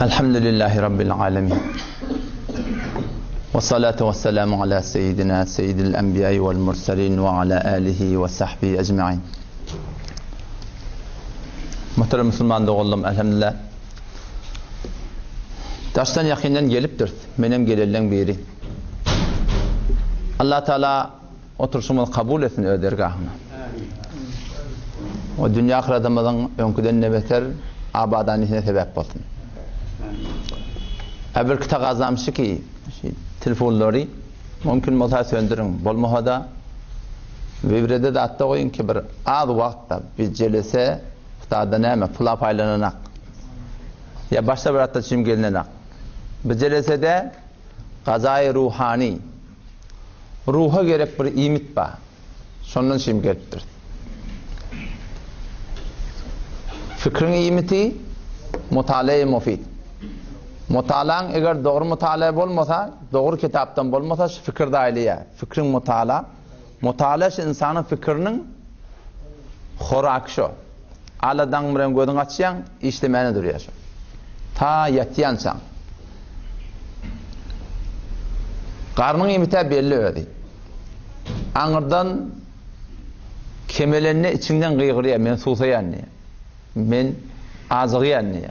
الحمد لله رب العالمين والصلاة والسلام على سيدنا سيد الأنبياء والمرسلين وعلى آله وصحبه أجمعين. Muhterem Müslüman doğullum elhamdülillah. Taştan yakından gelip dört. Benim gelirlen biri. Allah Teala oturuşumuzu kabul etsin ödergahına. O dünya ahiretimizin önküden ne beter abadaniyetine sebep olsun. Bir kitap azamşı ki telefonları mümkün olsa söndürün. Bolmahada vibrede de hatta koyun ki bir az vakta bir celese da neme pula paylananak. Ya başta bir hatta çim gelinenak. Bir celesede gazayı ruhani ruha gerek bir imit ba. Sonun çim geliptir. Fikrin imiti mutalaye mufid. Mutalan eğer doğru mutala olmasa, doğru kitaptan olmasa fikir dahiliye. Fikrin mutala insanın fikrinin xorak şu. Aladan bilen gözün açyan, işlemeni duruyor şu. Ta yetiyansan. Karnın imite belli öyle. Anırdan kemelenine içinden gıygırıya, men susayan niye? Men azıgıyan niye?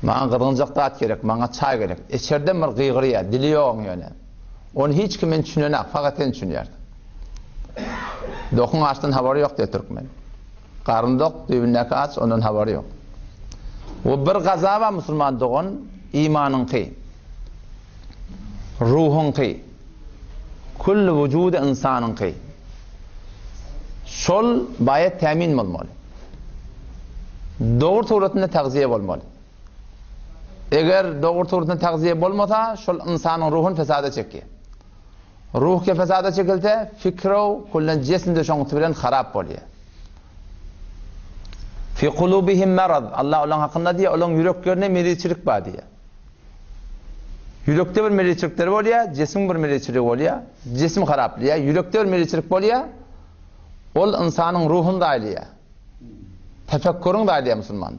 Bana kırgıncak dağıt gerek, bana çay gerek. İçeriden bir gıygırıya, dili yoğun yani. Onu hiç kimin düşünüyor, fakat sen düşünüyor. Dokun açtığın havarı yok diye Türkmen. Karın dok, düğündeki aç, onun havarı yok. O bir gazaba Müslüman doğun, imanın ki, ruhun ki, kullu vücudu insanın ki. Şol bayet temin olmalı. Doğru suretinde tağziye olmalı. Eğer doğru suretinde tağziye olmasa, şol insanın ruhun fesada çekiyor. Ruh ke fesada çekilse, fikro kullan cismde şoň bilen harap oluyor. Fi kulubihim marad. Allah olan hakkında diye, olan yüreklerine meriçilik var diye. Yürekte bir meriçilikler oluyor, cism bir meriçilik oluyor. Cism haraplıyor, yürekte bir meriçilik oluyor. Ol insanın ruhun da oluyor. Tefekkürün da oluyor Müslümanlığı.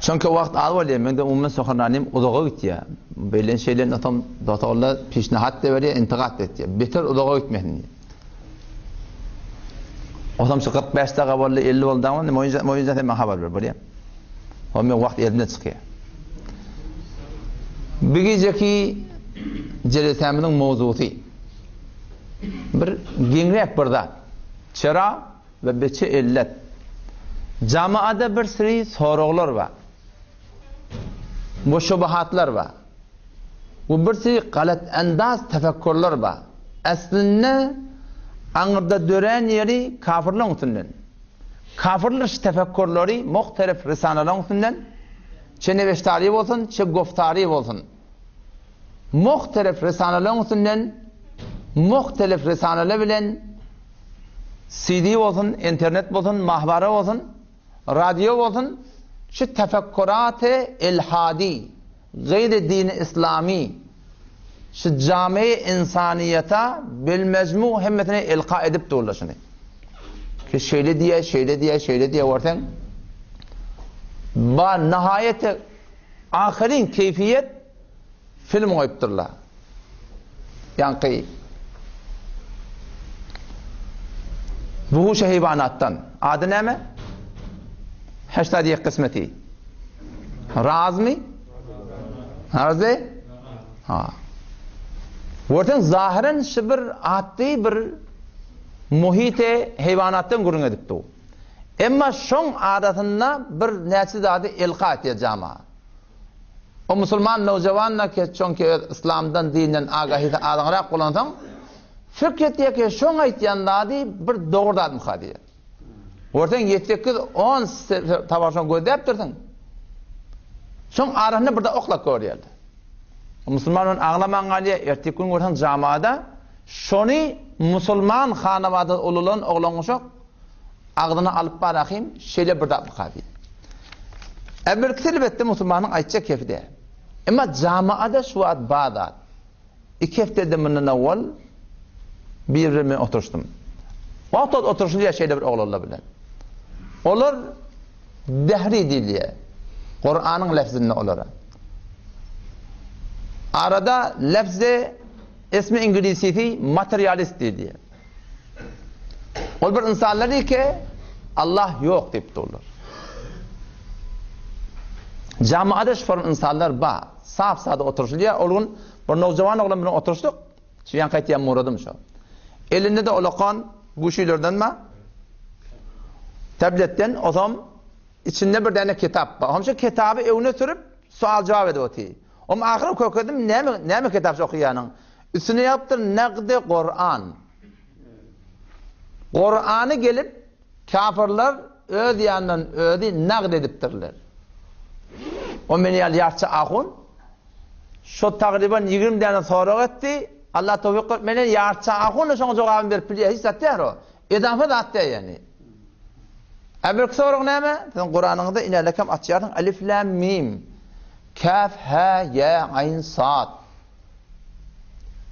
Çünkü o vakt al oluyor, ben de umman soğananım uzağa gitti ya. Böyle şeylerin atam datalarla pişnihat da veriyor, intikat etti. Beter uzağa gitmeyin. O zaman 45 dakika var, 50 oldu ama moyunca hemen haber ver böyle. O men vakt elimden çıkıyor. Bir geceki celesemizin mevzusu bir gengrek bir zat. Çıra ve beçe illet. Camiada bir sürü sorular var. Müşubahatlar var. Bu bir sürü galat andaz tefekkürler var. Aslında anırda dören yeri kafirler üstünden. Kafirler tefekkürleri muhtelif risaleler üstünden. Çe neveştari olsun, çe guftari olsun. Muhtelif risaleler üstünden, muhtelif risaleler bilen CD olsun, internet olsun, mahbara olsun, radyo olsun, şu tefekkürat-ı ilhadi, gayri din-i İslami, şu cami-i insaniyete bilmecmu himmetine ilka edip doğrulaşını. Ki şöyle diye varken, ba nihayet ahirin keyfiyet film oyupturlar. Yani bu hayvanattan adı ne mi? Heştadiye kısmeti. Raz mı? Razı? Ha. Ortadan zahiren şibir attı bir muhite hayvanattan gurun edipti. Ama şon adatında bir neçid adı ilka ettiği cama. O Müslüman navcavanla ki çünkü İslam'dan, dinden, agahide adanarak kullansan fikrettiği ki şon aytyanda adı bir doğru da mıkhadiye. Ortadan 7-10 tavaşan gödeptirdin. Şon arasında burada oklak görüyordu. Müslümanın ağlaman galiye ertekün orhan camada şonu Müslüman hanavadı ululan oğlanışok ağdına alıp barakayım şeyle burada mıkhadiye. Evvelki elbette Müslümanın aytacak kefide. Ama camiada şu ad bağdat. 2 haftada bundan evvel bir yerime oturuştum. Vaqt oturuşunda şeyle bir oğlanla bilen. Olur dehri diliye. Kur'an'ın lafzını olara. Arada lafzı ismi İngilizcesi materyalist diye. O bir insanlar ki Allah yok deyip dururlar. Camiada şu insanlar ba saf sade oturuşluya olgun bir navcavan oğlan bilen oturuştuk. Şuyan qaytiyan muradım şu. Elinde de olakan guşilerden mi? Tabletten adam içinde bir tane kitap var. Hamşa kitabı evine sürüp sual cevap ediyor. Ama ahire kokadım ne mi kitap okuyanın? Üstüne yaptır nakde Kur'an. Kur'an'ı gelip kafirler öz yandan ödi nakd ediptirler. O meni yaşça ahun şu takriben 20 tane soru etti. Allah tevfik et meni yaşça ahun şunu cevabını verip biliyor. Hiç zaten o. İdafe de hatta yani. Ebrik soru ne mi? Kur'an'ın da inerlekem açıyordun. Alif, lam, mim. Kaf, ha, ya, ayn, sad.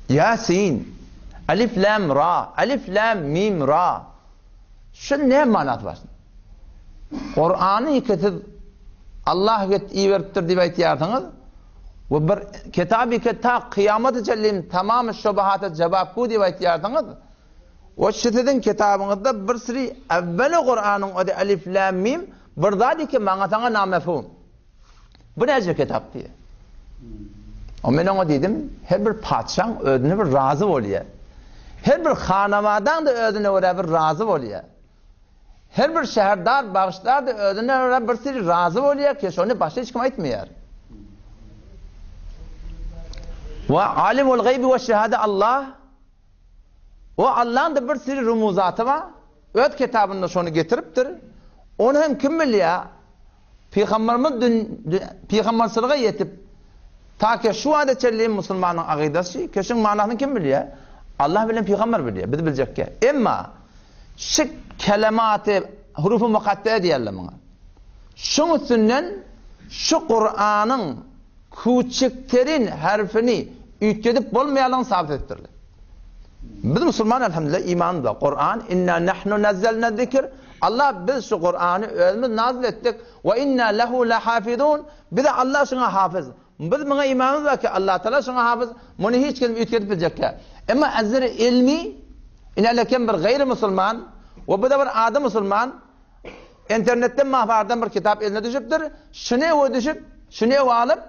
Yasin. Alif, lam, ra. Alif, lam, mim, ra. Şu ne manat var? Kur'an'ı yıkıtıp Allah iyi veriptir diye aytıyordunuz. Ve bir kitabı ki ta kıyamet cellim tamamı şubahata cevap bu diye aytıyordunuz. O şiddetin kitabınızda bir sürü evveli Kur'an'ın adı alif, lam, mim bir daha ki manatana namefhum. Bu nece kitap diye. O ben ona dedim, her bir padişahın ödüne bir razı oluyor. Her bir hanamadan da ödüne bir razı oluyor. Her bir şehrdar, bağışlar da ödüne bir sürü razı oluyor ki şunu başta hiç kim etmiyor. Ve alimul gaybi ve şehade Allah. O Allah'ın da bir sürü rumuzatı var. Öd kitabında şunu getiriptir. Onu hem kim biliyor? Peygamberçiliğe yetip ta ki şu anda çelliğin Müslümanın akidesi kesin manasını kim biliyor? Allah bilen peygamber biliyor. Biz bilecek ki. Ama şu kelimatı hurufu mukaddeye diyelim ona. Şunun üstünden şu Kur'an'ın küçüklerin harfini üytkedip bulmayanın sabit ettirdi. Biz Müslüman elhamdülillah imanında Kur'an inna nahnu nazzalna zikr Allah biz şu Kur'an'ı özümüz nazil ettik ve inna lehu lahafizun bir de Allah şuna hafız. Biz buna imanımız var ki Allah Teala şuna hafız. Bunu hiç kim üytkedip bilecek ki. Ama azir ilmi ineleken bir gayri Müslüman ve bu da bir adı Müslüman internetten mahvardan bir kitap eline düşüptür. Şunu düşüp şunu alıp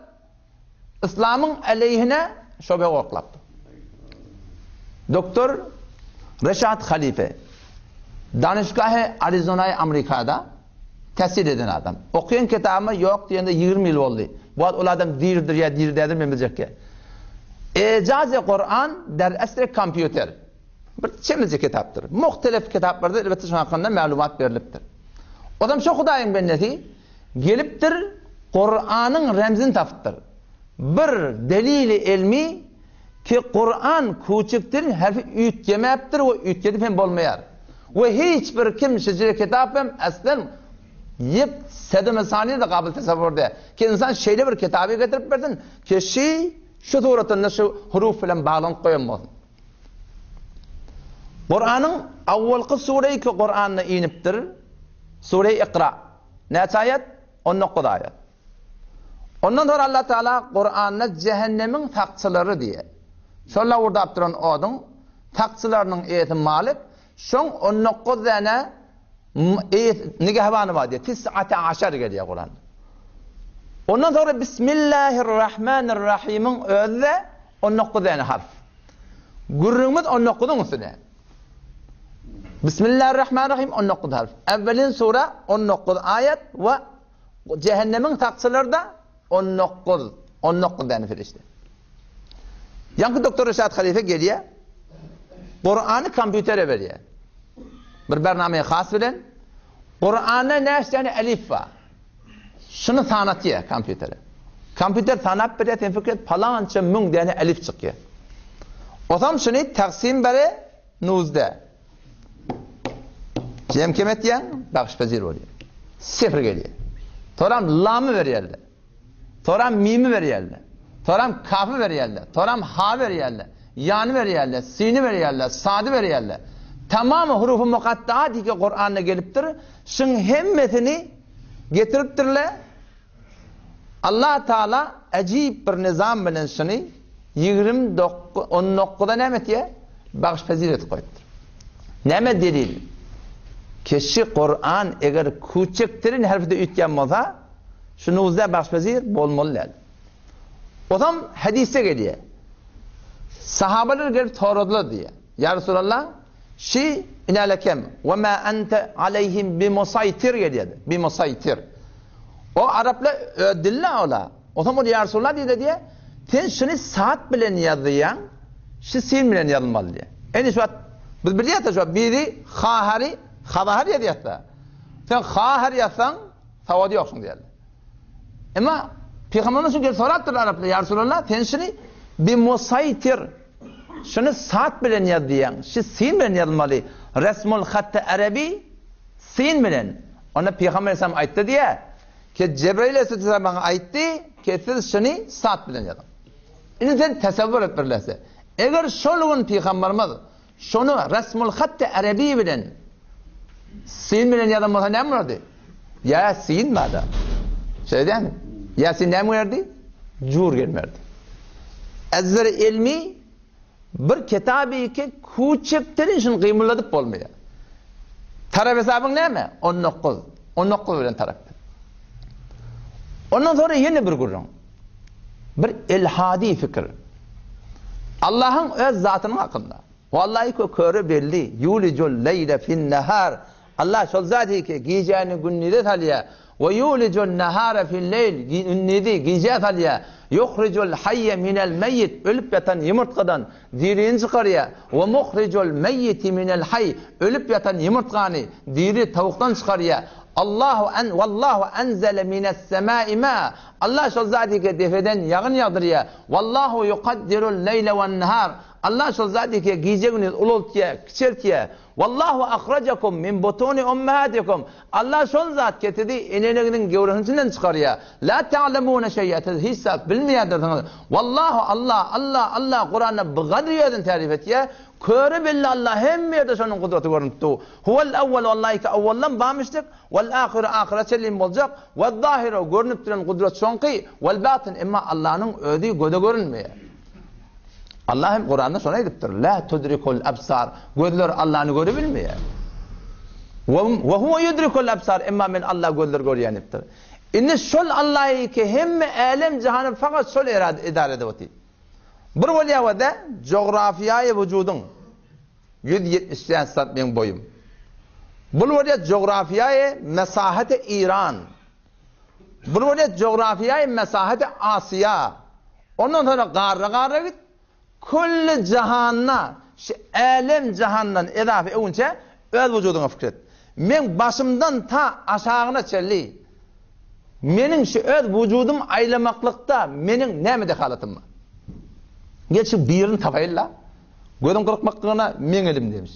İslam'ın aleyhine şöbe oklattı. Doktor Reşat Halife danışgahı Arizona'yı Amerika'da tesir eden adam. Okuyan kitabı yok diyende 20 yıl oldu. Bu adam dirdir ya dirdir mi bilecek ki. İcaz-ı Kur'an der esre kompüter. Bir çemizi kitaptır. Muhtelif kitaplarda elbette şu hakkında malumat veriliptir. Adam çok hudayın benneti geliptir Kur'an'ın remzini tapıttır. Bir delili ilmi ki Kur'an küçüktür, harfi üytgemeptir ve üytkedip hem bolmayar. Ve hiçbir kimse kitap hem aslen yip sedime saniye de kabul tesavvurda. Ki insan şeyle bir kitabı getirip verdin ki şu suratında şu huruf falan bağlantı koyamazsın. Kur'an'ın avvalki sureyi ki Kur'an'la iniptir. Sure-i İkra. Ne ayet? 19 ayet. Ondan sonra Allah Teala Kur'an'la cehennemin taksıları diye. Şöyle orada yaptıran odun taksılarının eğitim malik. Şun 19 tane nigahvanı var diye. 19 geliyor Kur'an. Ondan sonra Bismillahirrahmanirrahim'in özü 19 tane harf. Gürrümüz 19'un üstüne. Bismillahirrahmanirrahim 19 harf. Evvelin sure 19 ayet ve cehennemin taksıları da 19 tane firişte. Yankı Doktor Reşat Halife geliyor. Kur'an'ı kompütere veriyor. Bir bernameye khas bilen. Kur'an'da ne yani elif var. Şunu sanatıyor kompütere. Kompüter sanat bir de fikret falanca mung tane elif çıkıyor. O zaman şunu taksim beri nuzde. Cem kemet yan bakış pezir oluyor. Sıfır geliyor. Toram lamı veriyorlar. Toram mimi veriyorlar. Toram kafı veriyorlar. Toram ha veriyorlar. Yanı veriyorlar. Sini veriyorlar. Sadı veriyorlar. Tamamı hurufu mukattaat ki Kur'an'da geliptir. Şun hemmetini getiriptirler. Allah Teala acayip bir nizam bilen şunu 19'da ne diye bağış fazilet koydu. Ne delil? Keşi Kur'an eğer küçüklerin harfide ütken olsa şunu uzda bağış fazilet bolmalı. O zaman hadise geliyor. Sahabeler gelip sordular diye. Ya Resulallah şi inalekem ve ma ente aleyhim bimusaytir geliyor. Bimusaytir. O Araplar dille ola. O zaman ya Resulallah diye sen şunu saat bilen yazıyan şu sin bilen yazılmalı diye. En şu biz biliyoruz şu biri khahari khadahar yazıyatla. Sen khahar yazsan savadi yoksun diye. Ama Peygamber nasıl gel sorattır Araplar ya Resulallah sen şunu bimusaytir şunu saat bilen yazıyan şu sin bilen yazılmalı. Resmul hatta arabi sin bilen. Ona Peygamber Aleyhisselam ayıttı diye ki Cebrail Aleyhisselam bana ayıttı ki siz şunu saat bilen yazın. Ini sen tasavvur et birlese. Eğer şolun Peygamberimiz şunu resmul hatta arabi bilen sin bilen yazan olsa ne mi ya sin mada? Şey değil mi? Ya sin ne mi verdi? Cur gelmerdi. Ezzir ilmi bir kitabı ki küçüklerin şunu kıymırladık olmuyor. Taraf hesabın ne mi? 19. 19 bilen tarafta. Ondan sonra yeni bir kurun. Bir ilhadi fikir. Allah'ın öz zatının hakkında. Vallahi ki körü belli. Yulicul leyle fin nehar. Allah şol zati ki giyeceğini günnide talya. Ve yulicul nehara fil leyl. Günnidi giyeceği talya. Yuhricul hayye minel meyyit. Ölüp yatan yumurtkadan diriğini çıkarıya. Ve muhricul meyyiti minel hay. Ölüp yatan yumurtkanı diri tavuktan çıkarıya. Vallahu enzele mines semai ma. Allah şol zati ki defeden yağın yağdırıya. Vallahu yukaddirul leyle ve nehar. Allah şol zati ki giyeceğiniz ulultuya, küçertiye. Vallahu akhrajakum min butuni ummahatikum. Allah şol zat getirdi enelerinin gevreğinden çıkarıya. La ta'lemune şey'e hiç bilmeyerdiniz. Vallahu Allah Kur'an'da bu kadar yerden tarif etiyor. Körü belli Allah hem yerde şunun kudreti görüntü. Huvel evvel vallahi ki evvelden bağmıştık. Vel ahiru ahiret selim olacak. Vel zahiru görünüp duran kudret şonki. Vel batın ama Allah'ın ödüğü göde görünmeye. Allah hem Kur'an'da sonra ediptir. La tudrikul absar. Gözler Allah'ını görebilmeye. Ve huve yudrikul absar. Ama men Allah gözler göreyeniptir. İnne şol Allah'ı ki hem alem cihanı fakat şol idare edivati. Bir valiyavada coğrafiyayı vücudun 170 santim boyum. Bu valiyat coğrafiyayı mesahati İran. Bu valiyat coğrafiyayı mesahati Asya. Ondan sonra garra git. Kulli cihanna, alem cihandan edafi evince öz vücuduna fikret. Men başımdan ta aşağına çelli. Menin şu öz vücudum aylamaklıkta menin ne medehalatim var? Geçip birini tapayla. Gözüm kırıkmaklığına men elim demiş.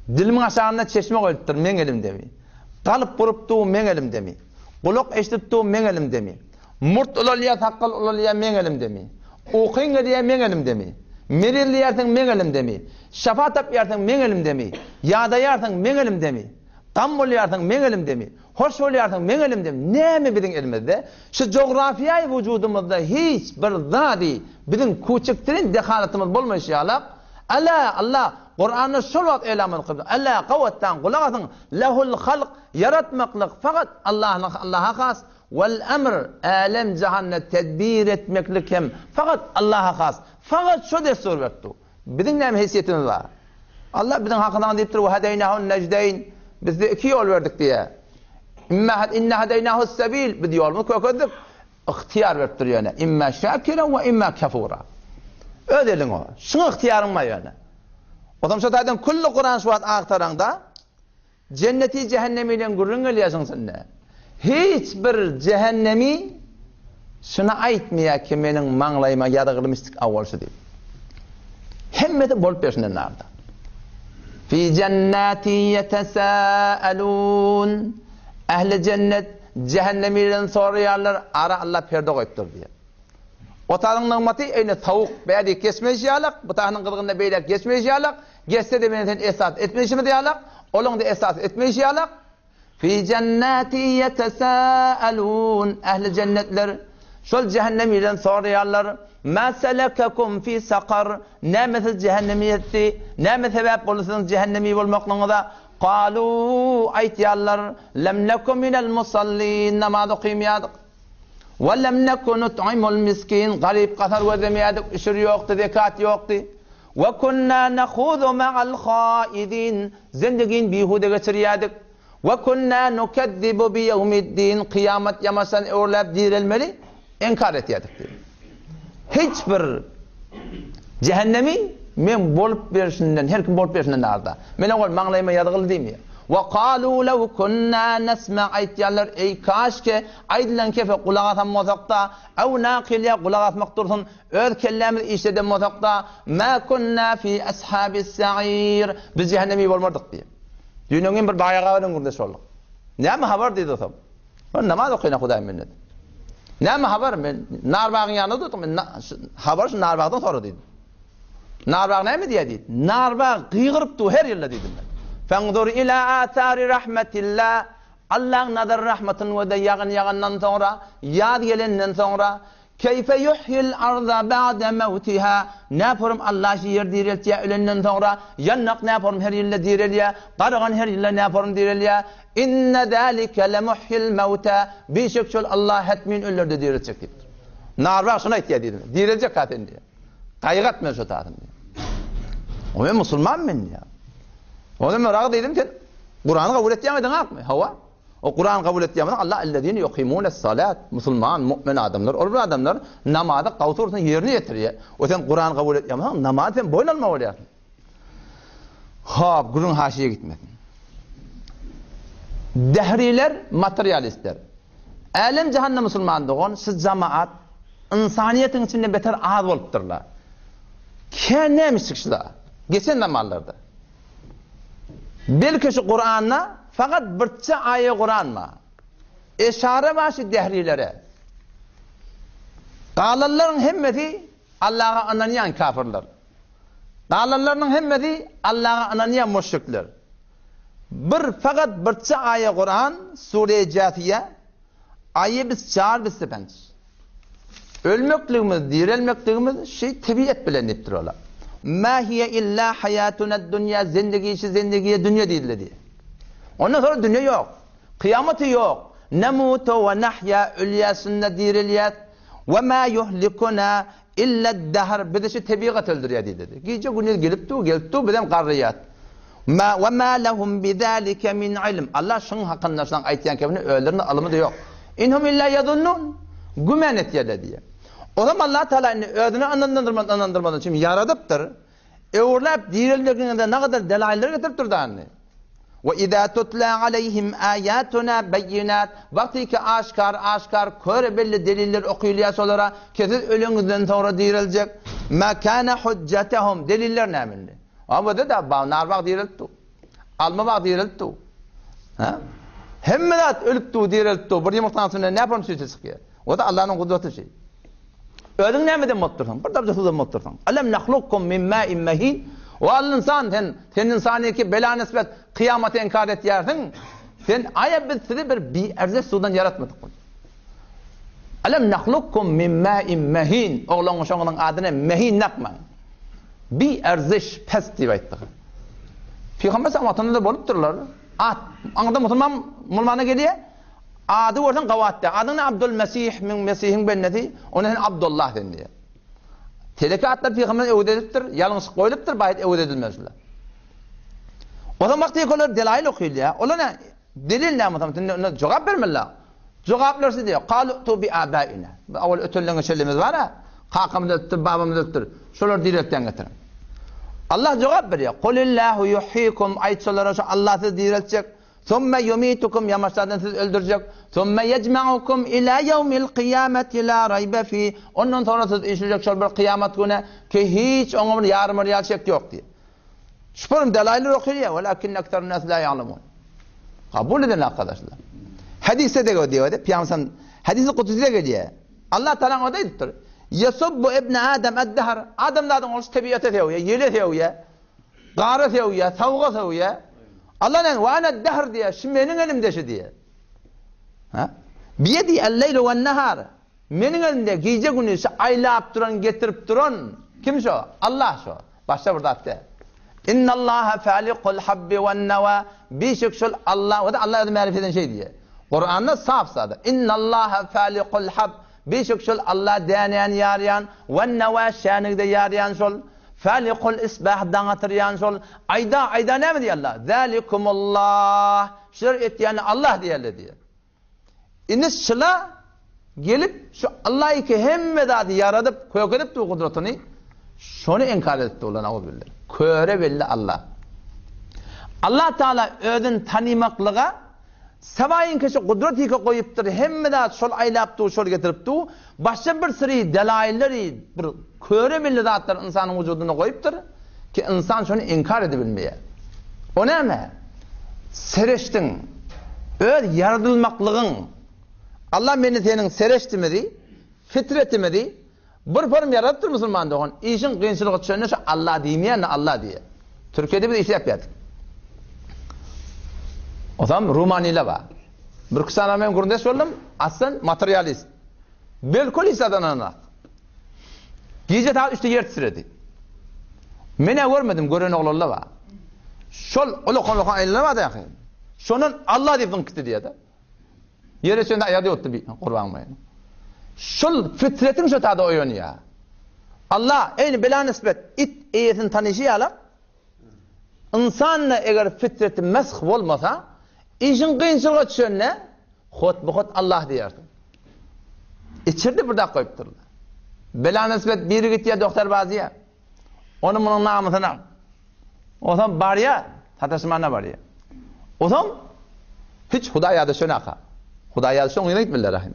Dilimin aşağına çeşme koyuptur men elim demiş. Kalıp buruptuğu men elim demiş. Kulak eşittuğu men elim demiş. Murt ulalya takkal ulalya men elim demiş. Okuyun diye men elim demiş. Merilli yerden men elim demiş. Şafa tap yerden men elim demiş. Yağda yerden men elim demiş. Tam ol yerden men elim demiş. Hoş ol yerden men elim demiş. Ne mi bizim elimizde? Şu coğrafiyayı vücudumuzda hiç bir zadi bizim küçüklerin dehalatımız bulmuş ya Allah Kur'an'ı şol vakt elamını kıldı. Allah kavvettan kulağatın lehul halk yaratmaklık fakat Allah'a khas. Vel emr alem cehennet tedbir etmeklik hem fakat Allah'a khas. Fakat şu destur verdi. Bizim ne haysiyetimiz var? Allah bizim hakkından deyiptir ve hedeynahun necdeyn. Biz de iki yol verdik diye. İnne hedeynahus sebil. Biz yolunu kökürdük. İhtiyar verdir yani. İmme şakiren ve imme kafura. Ödelin o. Şunu ihtiyarın var yani. O zaman şu taydan kullu Kur'an şu an aktaranda cenneti cehennemiyle gurrun geliyorsun sen ne? Hiçbir cehennemi şuna aitmaya ki menin mağlayıma yadığılmıştık avvalsı değil. Hemmeti bol peşinden nerede? Fi cennati yetesâelûn. Ehli cennet cehennemiyle soruyorlar. Ara Allah perde koyuptur diye. O tağının nığmatı aynı tavuk beyli kesmeyiş yalak. Bu tağının kılgında beyler kesmeyiş yalak. Geçse de beni esas etmeyiş mi diyalak. Olun da esas etmeyiş yalak. في جنات يتساءلون أهل الجنة شل جهنميden soruyorlar ما سلككم في سقر نمثل جهنمiyeti نمثل sebep olursunuz cehennemi olmaklarında قالوا aytıyorlar لم نكن من المصلين namaz okuymadık ولم نكن نطعم المسكين garip qatar ödemiyorduk işir yoktu zekat yoktu وكنا نخوض مع الخائضين zindagin bihude geçiriyorduk وكنا نكذب بيوم الدين kıyamet yamasan öğlep dirilmeli inkar etiyorduk diyor. Hiçbir cehennemi men bolup berişinden her kim bolup berişinden arda. Men ol manglayma yadgılı değil mi? Ve qalu law kunna nasma aytyanlar ey kaşke aydilan kefe kulağa atmazakta ev naqiliya kulağa atmak dursun öz kellemiz işleden mozakta ma kunna fi ashabis sa'ir biz cehennemi bolmadık diyor. Dünyanın bir bayağı gurdeş olduk. Ne mi haber dedi o? Namaz okuyana Huday minnet. Ne mi haber men narbağın yanında tuttum. Haber şu narbağdan sonra dedim. Narbağ ne mi diye dedi? Narbağ kıygırıptı her yerde dedim ben. Fendur ila athari rahmetillah. Allah'ın nazar rahmetin ve de yağından sonra yad gelenden sonra keyfe yuhyil arda ba'de mevtiha ne yaparım Allah yer diriltiye ölenden sonra yannak ne yaparım her yerde diriliye qarğan her yerde ne yaparım diriliye inne zalike lemuhyil mevta bir şekil Allah hetmin ölürde diriltecek dedi. Narva şuna ihtiyaç dedim. Dirilecek zaten diye. Kaygıtmıyor şu taatım diye. O ben Müslüman mıyım ya? O zaman rahat dedim ki Kur'an'ı kabul etmedin mı? Hava. O Kur'an kabul ettiğinde Allah ellezine yuqimune salat Müslüman, mümin adamlar, orada adamlar namazda kavsursun yerini getiriyor. O sen Kur'an kabul ettiğinde namaz sen boyun alma oluyorsun. Ha, Kur'an haşiye gitmedin. Dehriler, materyalistler. Alem cehennem Müslümanlığın siz cemaat insaniyetin içinde beter az olupdurlar. Kennemiş çıkışlar. Geçen zamanlarda. Belki şu Kur'an'la fakat birçe ayet Kur'an mı? İşare başı dehrilere. Dağlarların hemmeti Allah'a ananıyan kafirler. Dağlarların hemmeti Allah'a ananıyan müşrikler. Fakat birçe ayet Kur'an Sure-i Câthiye ayet biz çağır biz sepenç. Ölmekliğimiz, dirilmekliğimiz şey tabiat bilen ettirirler. Ma hiye illa hayatuna dünya zindagi işi zindagiye dünya deyildi. Ondan sonra dünya yok. Kıyameti yok. Nemutu ve nahya ülyasında diriliyat ve ma yuhlikuna illa dahr bidişi tabiat öldürüyor dedi. Gece günü gelip bilem qarriyat. Ve ma lehum bizalika min ilm. Allah şunun hakkında aytyan kebini öldürünü alımı da yok. İnhum illa yadunnun. Gümen etiyede diye. O zaman Allah Teala'nın ödünü anlandırmadan için yaradıptır. Öğrelip dirildiğinde ne kadar delailler getirip durdu anne. Ve izâ tutla aleyhim âyâtuna beyinat. Vakti ki aşkar köre belli deliller okuyuluyor sonra kesin ölünüzden sonra dirilecek. Ma kana hujjatahum deliller ne minni. Ama da narbaq dirildi. Almabaq dirildi. Ha? Hemmelat ölüptü dirildi. Bir yumurtadan sonra ne yapalım sütü çıkıyor. O da Allah'ın kudreti şey. Ödün nemeden muttursan, bir tabi sudan muttursan. Alem nahlukkum min ma'in mehin. O al-insan sen insani ki bela nispet kıyamete inkar et yersin. Sen ayet biz sizi bir erze sudan yaratmadık. Alem nahlukkum min ma'in mehin. Oğlan şoğunun adına mehin nakman. Bir erziş pes diye ayttık. Peygamber sallallahu da bolup dururlar. Anında Müslümana geliyor. Adı oradan qavattı. Adını Abdülmesih min Mesih'in benneti. Onun Abdullah dendi. Telekatlar Peygamber evde ediptir. Yalnız koyuluptur. Bayit evde edilmezler. O zaman vakti yıkılır delail okuyul ya. Ola ne? Delil ne mi? Cevap vermeliler. Cevap versi diyor. Kalu'tu bi abaina. Avval ötülüğün şellimiz var ha. Kakımız öttür, babamız öttür. Şolar diriltten getirin. Allah cevap veriyor. Kulillahu yuhyikum aytsalara Allah siz diriltecek. Thumme yumitukum yamaçlardan siz öldürecek. Thumme yecma'ukum ila yevmil kıyameti la raybe fi. Ondan sonra siz işleyecek şöyle bir kıyamet günü ki hiç onun yarım riyal şek yok diye. Şüpherim delaylar okuyor ya. Velakin ektarun nas la ya'lemun. Kabul edin arkadaşlar. Hadiste de geliyor. Peygamber hadisi kutsuda geliyor. Allah Teala o da ediyor. Yasubbu ibn Adem ad-dahr. Adem da olmuş tabiat ediyor ya. Yeli ediyor ya. Gâret ediyor ya. Savga ediyor ya. Allah'ın ve ana dehr diye, şimdi benim elimdeşi diye. Ha? Biyedi el-leylu ve nehar. Benim elimde gece gündüz aylap duran, getirip duran. Kim şu? Allah şu. Başta burada attı. İnna Allaha falikul habbi ve neva. Birçok şul Allah, o da Allah'a marif eden şey diye. Kur'an'da saf sadı. İnna Allaha falikul hab. Birçok şul Allah deneyen yarayan ve neva şanıgda yarayan şul. Falikul isbah dağıtıryan şul. Ayda ne mi diye Allah? Zalikumullah. Şur etyen Allah diye. İnis şıla gelip şu Allah'ı ki hemmedadi yaradıp koyup du kudretini şunu inkar etti ulan ağzıyla. Köre belli Allah. Allah Teala ödün tanımaklığa sevayin kişi kudreti ki koyuptur hemmedadi şol aylaptı şol getiripti başka bir sürü delailleri bir köre belli zatlar insanın vücuduna koyuptur ki insan şunu inkar edebilmeye. O ne mi? Sereştin öd yaratılmaklığın Allah beni senin sereştimedi, fitretimedi. Bir form yarattır Müslüman doğan. İşin kıyınçılığı çözünü şu Allah diyemeyen Allah diye. Türkiye'de bir de iş yapıyorduk. O zaman Rumaniyle var. Bir kısa rağmen kurunda söyledim. Aslında materyalist. Belkul İsa'dan anak. Gece saat 3'te yer titredi. Mene görmedim, gören oğlanla var. Şol olukan ayınlamadı ya. Şunun Allah deyip gitti diye de. Yere içinde ayadı yoktu bir kurban mayın. Şul fitretin şu tadı oyun ya. Allah aynı bela nispet it eyetin tanışı alıp insanla eğer fitreti mesh olmasa işin kıyınçılığı çönne hot bu hot Allah diyerdi. İçirdi burada koyup durdu. Bela nispet biri gitti ya doktor bazıya. Onun bunun namusuna. O zaman var ya tatışmanına var ya. O zaman hiç Hudaya da şönaka. Hudaya şun yine gitmediler rahim.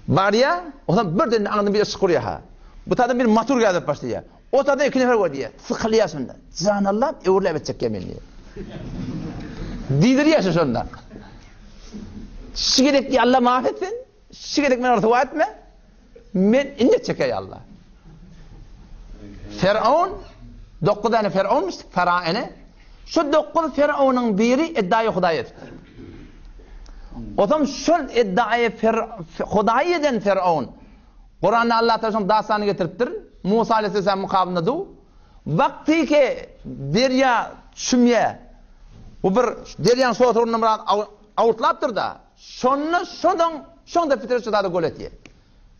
Var ya, o zaman birden anında bir iş kuruyor ha. Bu tadı bir matur geldi başlıyor. O tadı iki nefer var diye. Sıkılıyorsun da. Canallah evurla edecek yemin diye. Didiriyorsun şundan. Şigerek diye Allah mahvetsin. Şigerek beni ortaya etme. Men ince çekey Allah. Firavun 9 tane Firavunmuş, Faraone. Şu 9 Firavun'un biri iddiayı Hudayet. O zaman şu iddiayı Hudayı eden Firavun Kur'an'da Allah Teala dastanı getiriptir. Musa Aleyhisselam mukabında du. Vakti ki derya çümye bu bir deryan soğut orundan avutlaptır da şonda fitresi tadı gol etiye.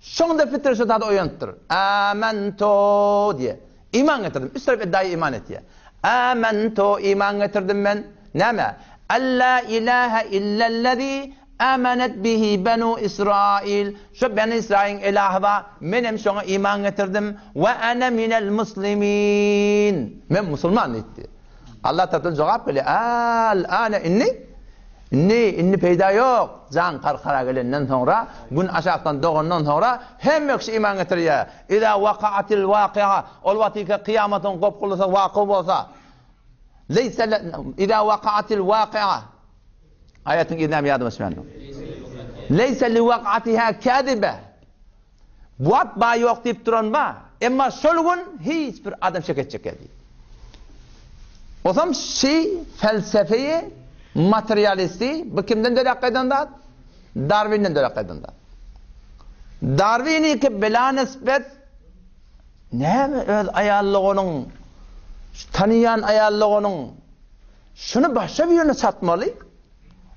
Şonda fitresi tadı oyanttır. Amento diye. İman getirdim. Üst taraf iddiayı iman etiye. Amento iman getirdim ben. Neme? Allah ilahe illellezi amenet bihi benu İsrail. Şu beni İsrail'in ilahı var. Benim şuna iman getirdim. Ve ene minel muslimin. Ben Müslüman etti. Allah Teala cevap veriyor. Al-ane inni peyda yok. Can karkara gelenden sonra, gün aşağıdan doğandan sonra hem yok iman getiriyor. İza vakaatil vakia. Ol vakti kıyametin kopkulasa vakı olsa. İza vakaatil vakia. Ayetin idnam yardım etsin. Leyse li vakatiha kadibe. Bu ba yok deyip duran ba. Ama solgun hiçbir adam şeket çekedi. O zaman felsefeyi materyalisti bu kimden dönek edenler? Darwin'den dönek edenler. Darwin'i ki bela nispet ne mi öz ayallığının tanıyan ayallığının şunu başka bir yöne satmalı.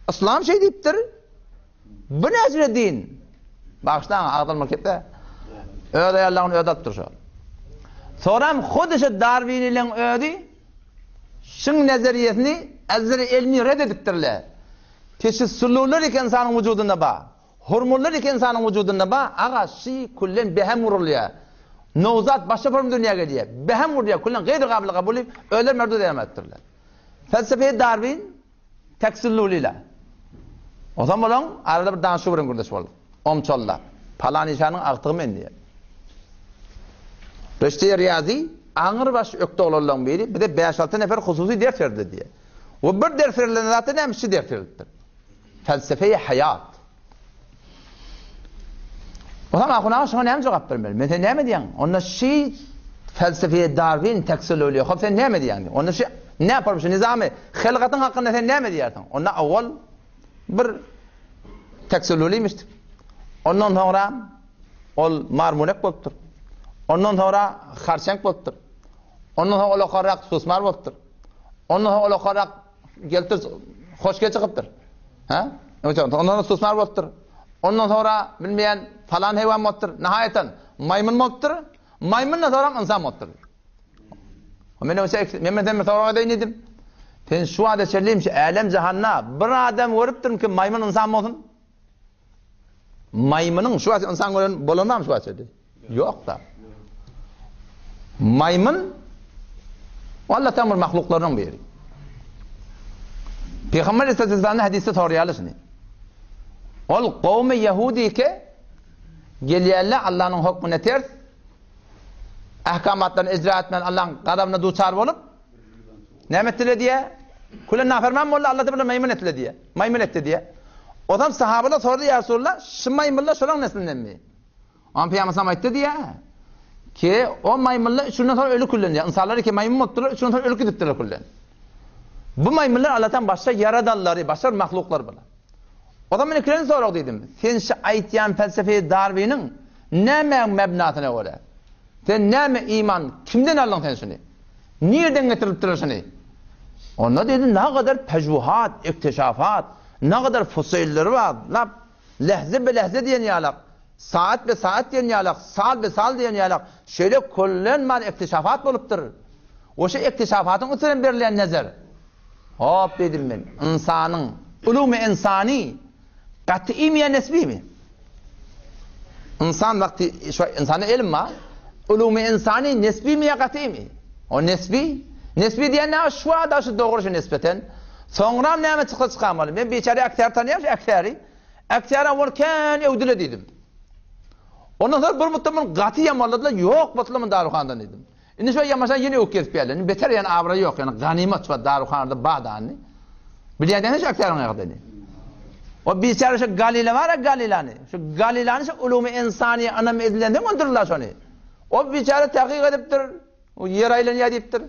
İslam şey deyiptir. Bu nezre din. Baştan ağdal markette öz ayallığını ödattır şu. Sonra Hudişi Darwin'in ödü şun nezariyesini azri ilmi reddediptirler. Keşi sulular insanın vücudunda ba. Hormonlar insanın vücudunda ba. Ağa kullen behem vuruluyor. Novzat başka form dünyaya geliyor. Behem vuruyor. Kullen gayri kabul kabulü öyle merdud edemezdirler. Felsefe Darwin teksilluliyle. O zaman arada bir danışık verin kardeş oldu. Omçolla. Falan işanın aktığı diye. Reşte Riyazi ağır baş ökte olanların biri bir de 5-6 nefer hususi ders verdi diye. O bir ders verilen zaten hemsi ders verildi. Felsefe-i hayat. O zaman akuna şuna ne cevap vermeli? Mesela ne mi diyen? Onun felsefe-i Darwin teksil oluyor. Sen ne mi diyen? Onun Ne yaparmış nizamı? Hilgatın hakkında sen ne mi diyersin? Ondan avval bir tekselülüymüştük. Ondan sonra ol marmunek bolupdur. Ondan sonra harçenk bolupdur. Ondan sonra ola qarak susmar bolupdur. Ondan sonra ola qarak geltir hoşke çıkıptır. Ha? Ondan sonra susmar bolupdur. Ondan sonra bilmeyen falan hayvan bolupdur. Nihayeten maymun bolupdur. Maymundan sonra insan bolupdur. Men sonra dedim. Ben şu anda söyleyeyim ki alem cihanna bir adam görüptürüm ki maymun insan bolsun. Maymunun şu anda insan bolanam şu anda. Yok da. Maymun Allah'tan bir mahluklardan biri. Peygamber Aleyhisselam'ın hadisi tarihalisini. Ol kavmi Yahudi ke geliyerler Allah'ın hükmüne ters ahkamatlarını icra etmen Allah'ın gadabına duçar olup ne ettiler diye kulen naferman molla Allah Teala maymun ettiler diye. Maymun etti diye. O zaman sahabeler sordu ya Resulullah şu maymunlar şulan neslinden mi? Ama Peygamber etti diye ki o maymunlar şundan sonra ölü kullanıyor. İnsanlar ki maymun mutlular şundan sonra ölü gidiptiler kullan. Bu maymunlar Allah'tan başka yaradanları, başka mahluklar bana. O zaman ikilini sorak dedim. Sen şu ayetyen felsefeyi Darwin'in ne mebnatına göre? Sen ne iman? Kimden aldın sen şunu? Nereden getiriptiler şunu? Ona dedi ne kadar pejvuhat, ikteşafat, ne kadar fosiller var. Lehze be lehze diyen yalak. Saat be saat diyen yalak. Sal be sal diyen yalak. Şöyle kullanman ikteşafat boluptur. O şey ikteşafatın usulün verilen nazar. Hop dedim ben. İnsanın, ulûm-i insani kat'i mi ya nesbi mi? İnsan vakti, insana ilim var. Ulûm-i insani nesbi mi ya kat'i mi? O nesbi. Nesbi diyen ne? Şu anda şu doğru şu nispeten. Sonra ne mi çıkamalı? Ben bir içeri aktar tanıyorum, aktari. Aktara varken evdile dedim. Ondan sonra bir muhtemelen kat'i yamalladılar. Yok muhtemelen Darukhan'dan dedim. Şimdi şöyle yamaşan yine yok kesip yerlerini. Beter yani avra yok yani ganimet var Darukhan'da bağdanı. Biliyenden hiç aktarın ayaklarını. O bir içeri şu Galile var ya Galilani. Şu Galilani şu ulûm-i insani anam edilenden öldürürler şunu. O bir içeri tahkik ediptir. O yer aylanı ya deyiptir.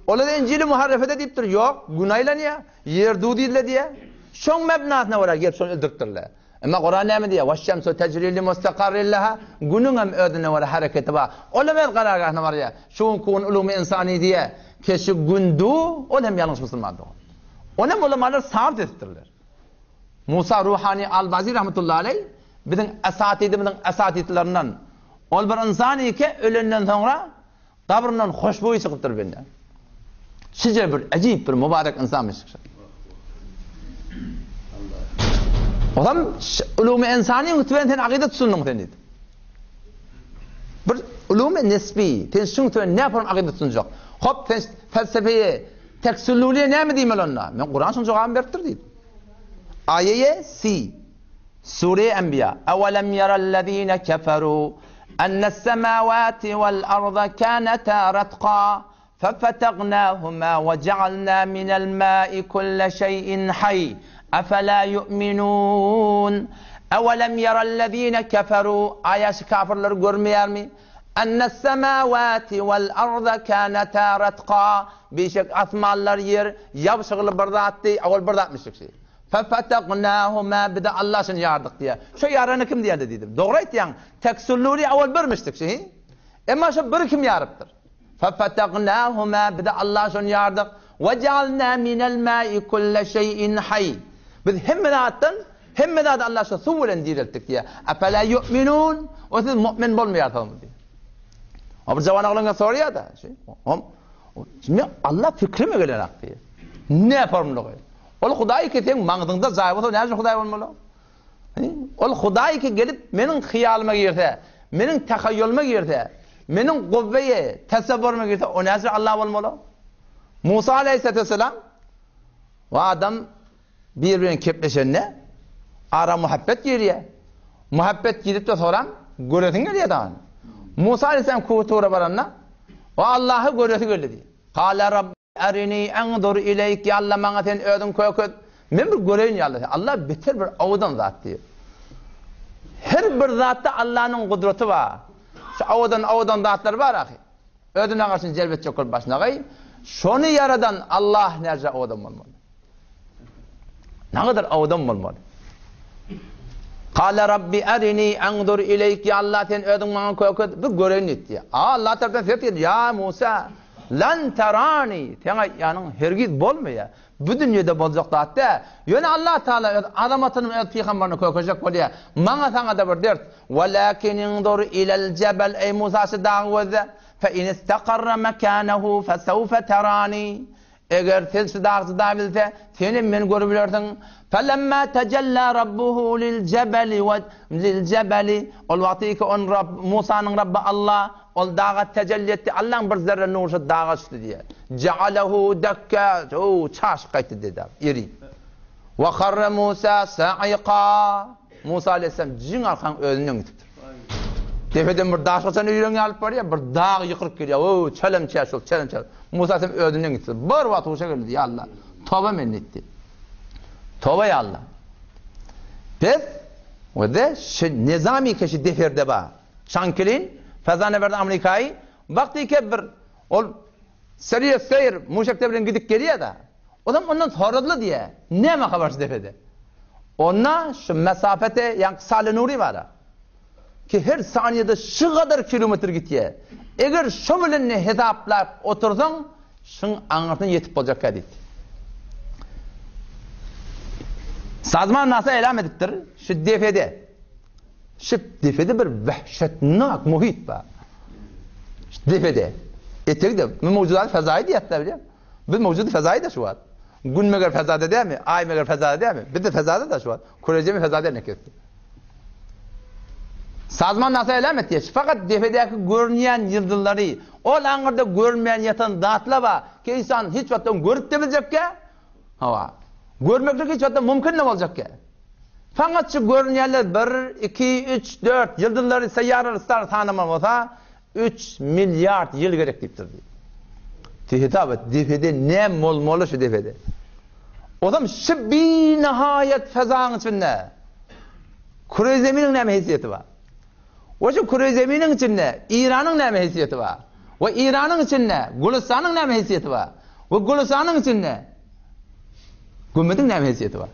Ola da İncil-i Muharrefe'de deyiptir. Yok günaylanı ya. Yer duğdiydiler diye. Şun mebnasına var gelip şunu öldürttürler. Ama Kur'an ne mi diye? وَالشَّمْسُ تَجْرِي لِمُسْتَقَرِّ لَهَا Günün hem ödüne var hareketi var. Ola ben karargahına var ya. Şun kun ulûm-i insani diye. Keşi gündu. O hem yanlış Müslümandı. O hem ulamalar sabit ettirler. Musa Ruhani Al-Bazi rahmetullahi aleyh bizim esatitlerinden ol bir insani ki ölünden sonra kabrinden hoşboyu çıkıptır benden. Sizce bir acayip bir mübarek insanmış. O zaman ulûm-i insani mütüven sen akidet tutunun sen dedi. Bir ulûm-i nesbi sen şun mütüven ne yaparın akidet tutunacak? Hop sen felsefeye teksullûliye ne mi diyeyim onunla? Ben Kur'an şun cevabını veriptir dedim. Ayeye si Sure-i Enbiya Evelem yerellezine keferu ennes semavati vel arda kânetâ ratqa fefetegnâhumâ ve cealnâ minel mâi kulle şeyin hayy efela yu'minun Evelem yerellezine keferu ayası kafirleri görmeyer mi? Ennes semavati vel arda kânetâ ratqa beşek asmanlar yer yavşıgılı bırdattı evvel bırdatmıştık şey. فَفَتَقْنَاهُمَا bir de Allah için yardık diye. Şu yaranı kim diye dedim. Doğruydu yani. Teksullûri evvel birmiştik şey. Ama şu bir kim yarıptır. فَفَتَقْنَاهُمَا bir de Allah için yardık. وَجَعَلْنَا مِنَ الْمَاءِ كُلَّ شَيْءٍ حَيٍّ biz hem medadı Allah için suvulen dirilttik diye. اَفَلَا يُؤْمِنُونَ o siz mümin olmayasınız diye. Ama cevana olunca soruyor da. Şimdi Allah fikri mi gelen diye. Ne yaparım da koyuyor? Ol Hudaý ki sen maňyňda zaýy bolsa näçe Hudaý bolmaly? Ol Hudaý ki gelip meniň hyýalyma girse, meniň tahayyülüme girse, meniň gowweye, tasavvuruma girse, o näçe Allah bolmaly? Musa aleyhisselam we adam bir-birine kepleşende ara muhabbet giriyor. Muhabbet girip de soran göretin geliyor da. Musa aleyhisselam kuwutura baranna ve Allah'ı göredi. Kâle Rabb Erini endur ileyk ya Allah bana sen ödün kököt. Men bir göreyin ya Allah. Allah beter bir avudan zat diyor. Her bir zatta Allah'ın kudreti var. Şu avudan zatlar var ahi. Ödüne karşı celbet çokul başına gay. Şonu yaradan Allah nerede adam olmalı? Ne kadar adam olmalı? Kâle Rabbi erini endur ileyk ya Allah sen ödün bana koyup bir görenin etti. Allah tarafından dedi ya Musa lan terani sana yanın hergiz bolmaya. Bu dünyada bolacak da hatta yani Allah Teala adam atının peygamberini koyacak bolya. Bana sana da bir dert. Velakin endur ilel cebel ey Musa sedağıdı. Fe in istaqarra mekanahu fesawfa terani. Eğer sen sedağıdı bilse seni men görebilirsin. فَلَمَّا تَجَلَّى رَبُّهُ لِلْجَبَلِ ol vakti ki on Rab Musa'nın Rabbi Allah ol dağa tecelli etti. Allah'ın bir zerre nuru dağa çıktı diye. Cealehu dakka çaş kayıttı dedi. İri. Ve kharra Musa sa'iqa. Musa aleyhisselam cin arkan ölünün gittir. Tepeden bir dağ çıksan yüreğini alıp var ya bir dağ yıkırıp geliyor. Çelem çaş ol çelem çaş. Musa aleyhisselam ölünün gittir. Bir vakti hoşa geldi ya Allah. Tövbe men etti. Tövbe ya Allah. Pes ve de nizami keşi deferde ba. Şankilin fazane verdi Amerika'yı. Vakti ki bir ol seriye seyir muşakta bilen gidip geliyor da. O zaman ondan soruldu diye. Ne mi habersiz defede? Ona şu mesafete yani kısal nuri var. Ki her saniyede şu kadar kilometre gidiyor. Eğer şu bilinni hesaplayıp otursan şun anlatın yetip olacak kadar. Sazman nasıl elam ediptir? Şu defede. Şu defede bir vehşetnak muhit var. Şu defede. Etek de mevcudat fezayı diye hatta biliyor. Biz mevcudu fezayı da şu var. Gün meğer fezada değil mi? Ay meğer fezada değil mi? Bir de fezada da şu var. Kurece fezada ne kesin? Sazman nasıl elam etti? Fakat defedeki görünen yıldızları, o langırda görmeyen yatan dağıtla var. Ki insan hiç vakitten görüp de bilecek ki? Hava. Görmeklik hiç hatta mümkün ne olacak ki? Fakat şu görünenler 1, 2, 3, 4 yıldızları seyyarlar tanımam olsa 3 milyar yıl gerek deyiptir diye. Tihitabet defede ne mol şu defede. O zaman şu bir nihayet fezanın içinde Kure zeminin ne mehissiyeti var? O şu Kure zeminin içinde İran'ın ne mehissiyeti var? Ve İran'ın içinde Gülistan'ın ne mehissiyeti var? Ve Gülistan'ın içinde Gümmedin ne mehissiyeti var?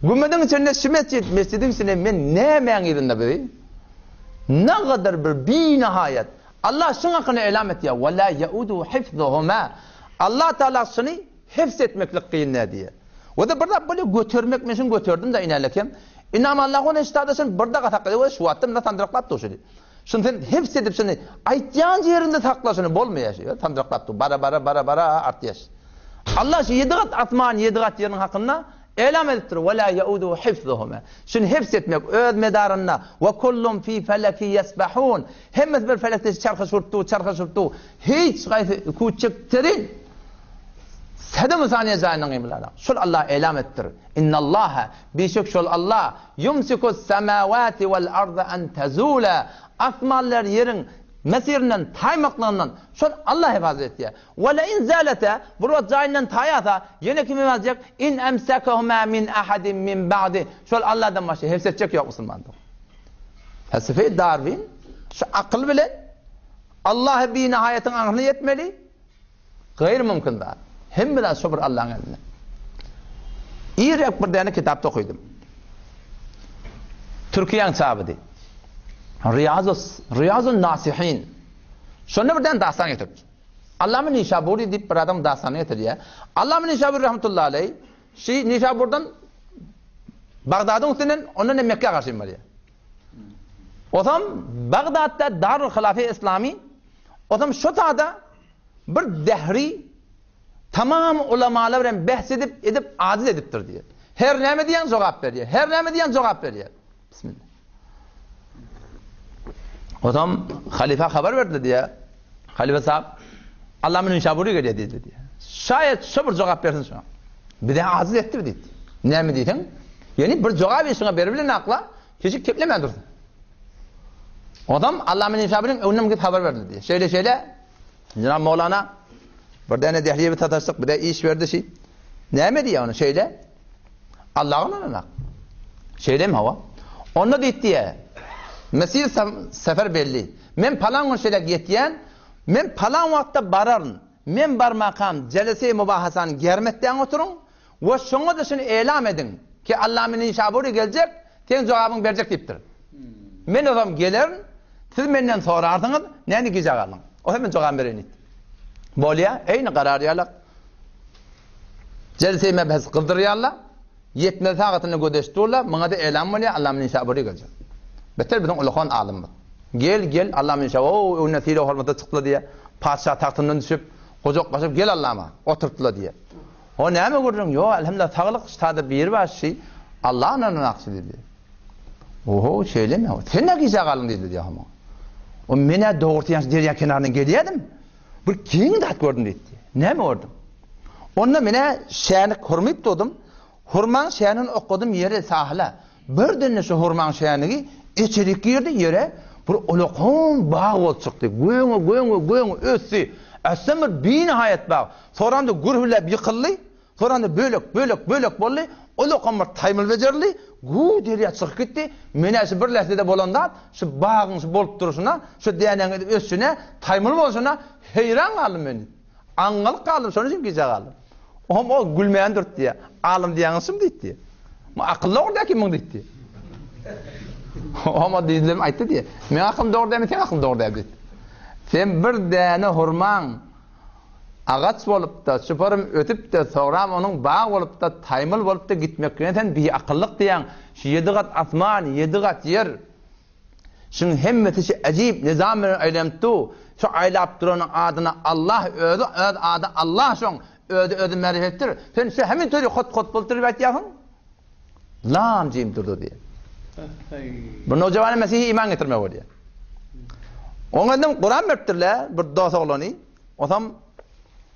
Gümmedin içinde şu mescidin içinde men ne meğirinde biri? Ne kadar bir nihayet. Allah şun hakkını elam et ya. وَلَا يَعُدُوا حِفْظُهُمَا Allah Teala şunu hifzetmeklik kıyın ne diye. O da burada böyle götürmek meşin götürdüm da inerlekem. İnam Allah'ın iştahdaşın burada kataklı. O şu attım da tandıraklattı o şunu. Şunu sen hifzedip şunu aytyan yerinde takla şunu bolmaya şey. Tandıraklattı. Bara artıyaş. Allah şu 7 kat atman 7 kat yerin hakkında elam ediptir. وَلَا يَعُدُوا حِفْظُهُمَا şunu hifzetmek öz medarına ve kullum fi felaki yesbahun hemmet bir felekte çarkı şurttu hiç gayet kuçuktirin sedem saniye zayinden imlala şul Allah elam ettir innallaha bişük şul Allah yumsikus semavati vel arda en tezula asmanlar yerin mesirinden taymaklığından şol Allah hifaz etti. Ve la in zalata burvat zayinden tayata yine kim hifaz in emsakahuma min ahadin min ba'di şol Allah'dan başka hifzetecek yok Müslümandır. Felsefe Darwin şu akıl bile Allah'ı bir nihayetin aklına yetmeli. Gayr mümkün da. Hem biraz sabır Allah'ın eline. İyi bir tane kitapta okudum. Türkiye'nin sahibi. Riyazun Nasihin. Şunu birden dastan getirdi. Allame Nişaburi deyip bir adam dastanı getiriyor. Allame Nişaburi rahmetullahi aleyh Nişabur'dan Bağdat'ın üstünden ondan Mekke'ye karşı var ya. O zaman Bağdat'ta Darul Hilafe İslami o zaman şu tağda bir dehri tamam ulamalarla bahsedip aciz ediptir diye. Her neme diyen cevap veriyor. Her neme diyen cevap veriyor. Bismillah. O zaman halife haber verdi diye. Halife sahab Allah'ın Nişaburi geliyor dedi diye. Şayet sabır cevap versin şuna. Bir de aziz etti dedi. Ne mi dedin? Yani bir cevap şuna verebilir akla. Hiç keplemedir. O adam Allah'ın Nişaburi'nin önüne gidip haber verdi diye. Şöyle Cenab-ı Mevlana bir tane dehliye bir tataştık bir de iş verdi şey. Ne mi diye onu şöyle Allah'ın önüne. Şöyle mi hava? Onu dedi diye. Mesir sefer belli. Men palan şeyle getiyen, men palan vakta bararın. men barmakam celese mubahasanı germetten oturun ve şunu da şunu elam edin ki Allah menin şaburi gelecek sen cevabını verecek deyiptir. Men o zaman gelirim siz menden sorardınız neni gece kalın. O hemen cevap verin. Bolya aynı karar yalak. Celese mebahas kıldırıyarlar. Yetmez taqatını gödeştirler. Bana da elam var ya Allah menin şaburi gelecek. Beter bizim ulukhan alim var. Gel Allah menin şaburi o netiyle hormata çıktı diye padişah tahtından düşüp kocak başıp gel Allah'ıma oturttular diye. O ne mi gördün? Yo elhamdülillah tağlık işte bir var şey Allah'ın anına aksı dedi. Oho söyleme. Sen ne giyse kalın dedi diye ama. O mene doğurtu yaş derya kenarına geliyedim. Bir kim dat gördün dedi. Ne mi gördün? Onunla mene şe'ni hurmayıp doğdum. Hurman şe'nini okudum yere sahile. Bir dönne şu hurman şe'nini içerik girdi yere. Bir ulukun bağ ol çıktı. Göğünü össü. Esmer bir nihayet bağ. Sonra da gürhüllep yıkıldı. Sonra da bölük boldu. Ulukun bir taymıl becerli. Gu derya çıkıp gitti. Menesi bir lehzede bolanda şu bağın şu bolup duruşuna, şu denenin össüne, taymıl boluşuna heyran kaldım beni. Angalık kaldım. Sonra için gece kaldım. O gülmeyen dört diye. Alım diyanısım deydi. Akıllı orada kimin deydi. Ama dediğim ayıttı diye. Men akıllı doğru değil mi? Sen akıllı doğru değil mi? Sen bir dene hurman ağaç bolup da süpürüm ötüp de sonra onun bağ bolup da taymıl bolup da gitmek sen bir akıllık diyen şu 7 kat asman 7 kat yer şunun hemmeti şu acayip nizamını eylemtu şu aylap duranın adına Allah ödü adı Allah şun ödü merifettir sen şu hemen türlü kot bultur bet yakın lam cim durdu diye bu nocavanı Mesih'i iman getirme o diye onlardan Kur'an vertirler bir dost oğlanı o zaman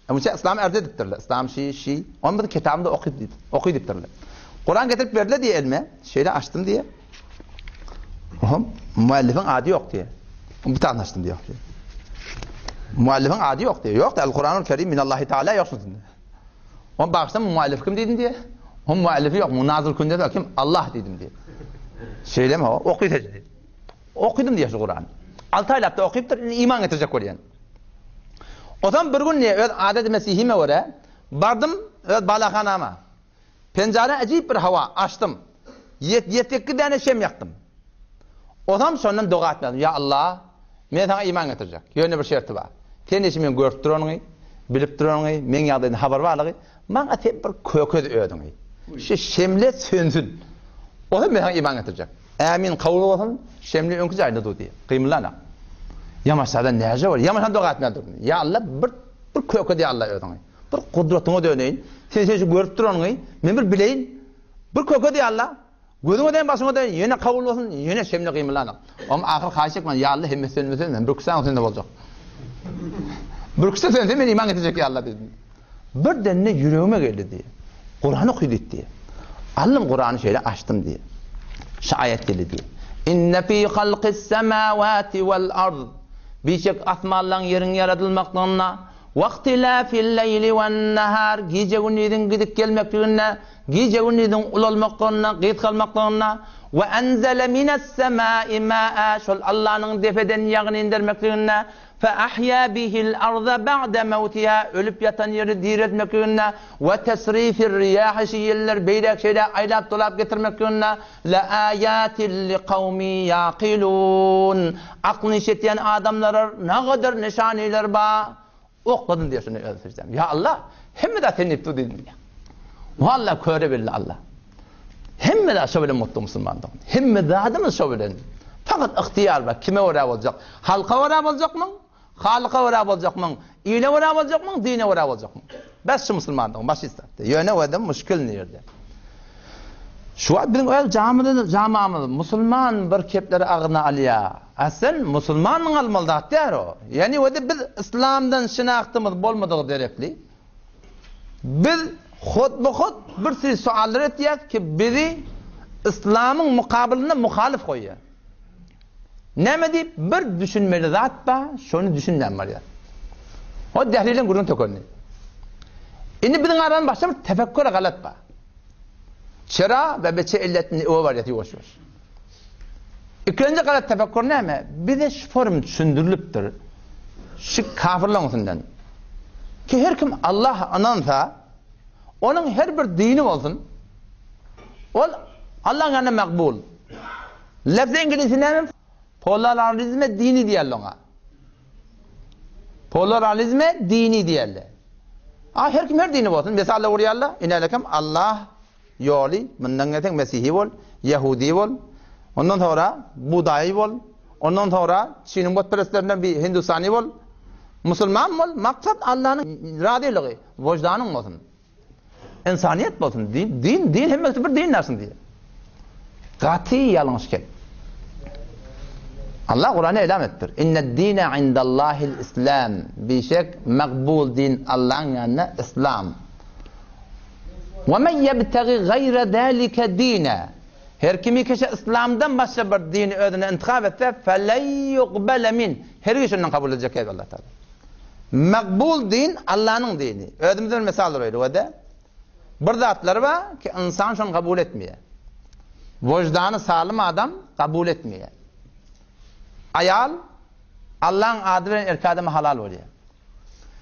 ama İslam erdi ediptirler. İslam şey. Onun bir kitabında okuyup Kur'an getirip verdiler diye elime. Şeyle açtım diye. Muallifin adı yok diye. Bir tane açtım diye. Muallifin adı yok diye. Yok da El-Kur'an-ı Kerim minallahi Teala yoksun diye. Onun bakıştan muallif kim dedim diye. Onun muallifi yok. Munazır künde kim? Allah dedim diye. Şeyle mi o? Okuyup dedi. Okudum diye şu Kur'an. 6 aylıkta okuyup da iman getirecek oraya. O zaman bir gün ne? Adet Mesihime göre bardım balakhanama. Pencere acayip bir hava açtım. 7 tane şem yaktım. O zaman sonra dua etmedim. Ya Allah, ben sana iman getirecek. Yönü bir şerti var. Sen işimi görüp duranı, bilip duranı, men yağdığın haber varlığı. Bana tep bir kököz ödün. Şu şemle sönsün. O zaman ben sana iman getirecek. Amin kavlu olsun, şemle önküz aynı diye. Kıymılana. Yamaçlarda nece var? Yamaçtan dua etmeye durun. Ya Allah bir kökü diye Allah ödün. Bir kudretine döneyin. Sen şu görüp duranı, men bir bileyin. Bir kökü diye Allah. Gözüne den başına den yine kabul olsun, yine şemle kıymılana. Ama ahir kaçacak man ya Allah hem sen bir kısa sen de olacak. Bir kısa sen men iman edecek ya Allah dedim. Bir denne yüreğime geldi diye. Kur'an okuydu diye. Allah'ım Kur'an'ı şöyle açtım diye. Şu ayet geldi diye. İnne fi halqis semavati vel ard. Birçok asmanların yerin yaratılmaklarına, vaktilafil leyli ven nahar, gece gündüzün gidip gelmeklerine, gece gündüzün ulalmaklarına, git kalmaklarına, ve enzele mines semai ma'a, şol Allah'ın defeden yağını indirmeklerine, fe ahya bihil arda ba'de mevtiha, ölüp yatan yeri diretmeklerine, ve tesrifir riyahi şiirler, beyrek şeyler aylap dolap getirmeklerine, la ayatil li kavmi yaqilun. Aklını işleyen adamlara ne kadar nişaniler var. Okudun diye şunu öğreteceğim. Ya Allah, hem de seni iptu dedin ya. Vallahi köre belli Allah. Hem de şöyle mutlu Müslümandım. Hem de adımız şöyle. Fakat ihtiyar var. Kime uğrab olacak? Halka uğrab olacak mı? Halka uğrab olacak mı? İyile uğrab olacak mı? Dine uğrab olacak mı? Bes şu Müslümandım. Baş istetti. Yöne vedim, müşkil nerede? Şu an bizim öyle camamız, Müslüman bir kepleri ağına alıyor. Asıl Müslümanın almalı da der o. Yani öyle biz İslam'dan şınaktımız bolmadığı derekli. Biz xud bir sürü suallar etiyaz ki bizi İslam'ın mukabilinde muhalif koyuyor. Ne mi deyip bir düşünmeli zat ba, şunu düşünmem var ya. O dehlilin gurun tökönü. Şimdi bizim aranın başta bir tefekküre galat ba. Çıra ve beçe illetini o var yatıyor. İkinci galat tefekkür ne mi? Bir de şu form düşündürülüptür. Şu kafirler olsundan. Ki her kim Allah anansa, onun her bir dini olsun. Ol Allah'ın yanına makbul. Lafz İngilizce Pluralizme dini diyorlar ona. Pluralizme dini diyorlar. Her kim her dini olsun. Mesela orayallah inelekem Allah yolu, bundan geçen Mesih'i ol, Yahudi ol, ondan sonra Budayı ol, ondan sonra Çin'in butperestlerinden bir Hindustani ol, Müslüman ol. Maksat Allah'ın radiyeliği, vicdanın olsun. İnsaniyet olsun. Din hem bir din dersin diye. Gati yanlış kel. Allah Kur'an'ı elam ettir. İnned dine indallahil İslam. Bir şey makbul din Allah'ın yanına İslam. Ve men yebtegi gayre zalike dine. Her kimi kişi İslam'dan başka bir dini özüne intikab etse felen yuqbele min. Her kişiden kabul edecek ey Allah Teala. Makbul din Allah'ın dini. Özümüzden misal veriyor o da. Bir zatlar var ki insan şunu kabul etmiyor. Vicdanı sağlam adam kabul etmiyor. Ayal Allah'ın adıyla erkadımı halal oluyor.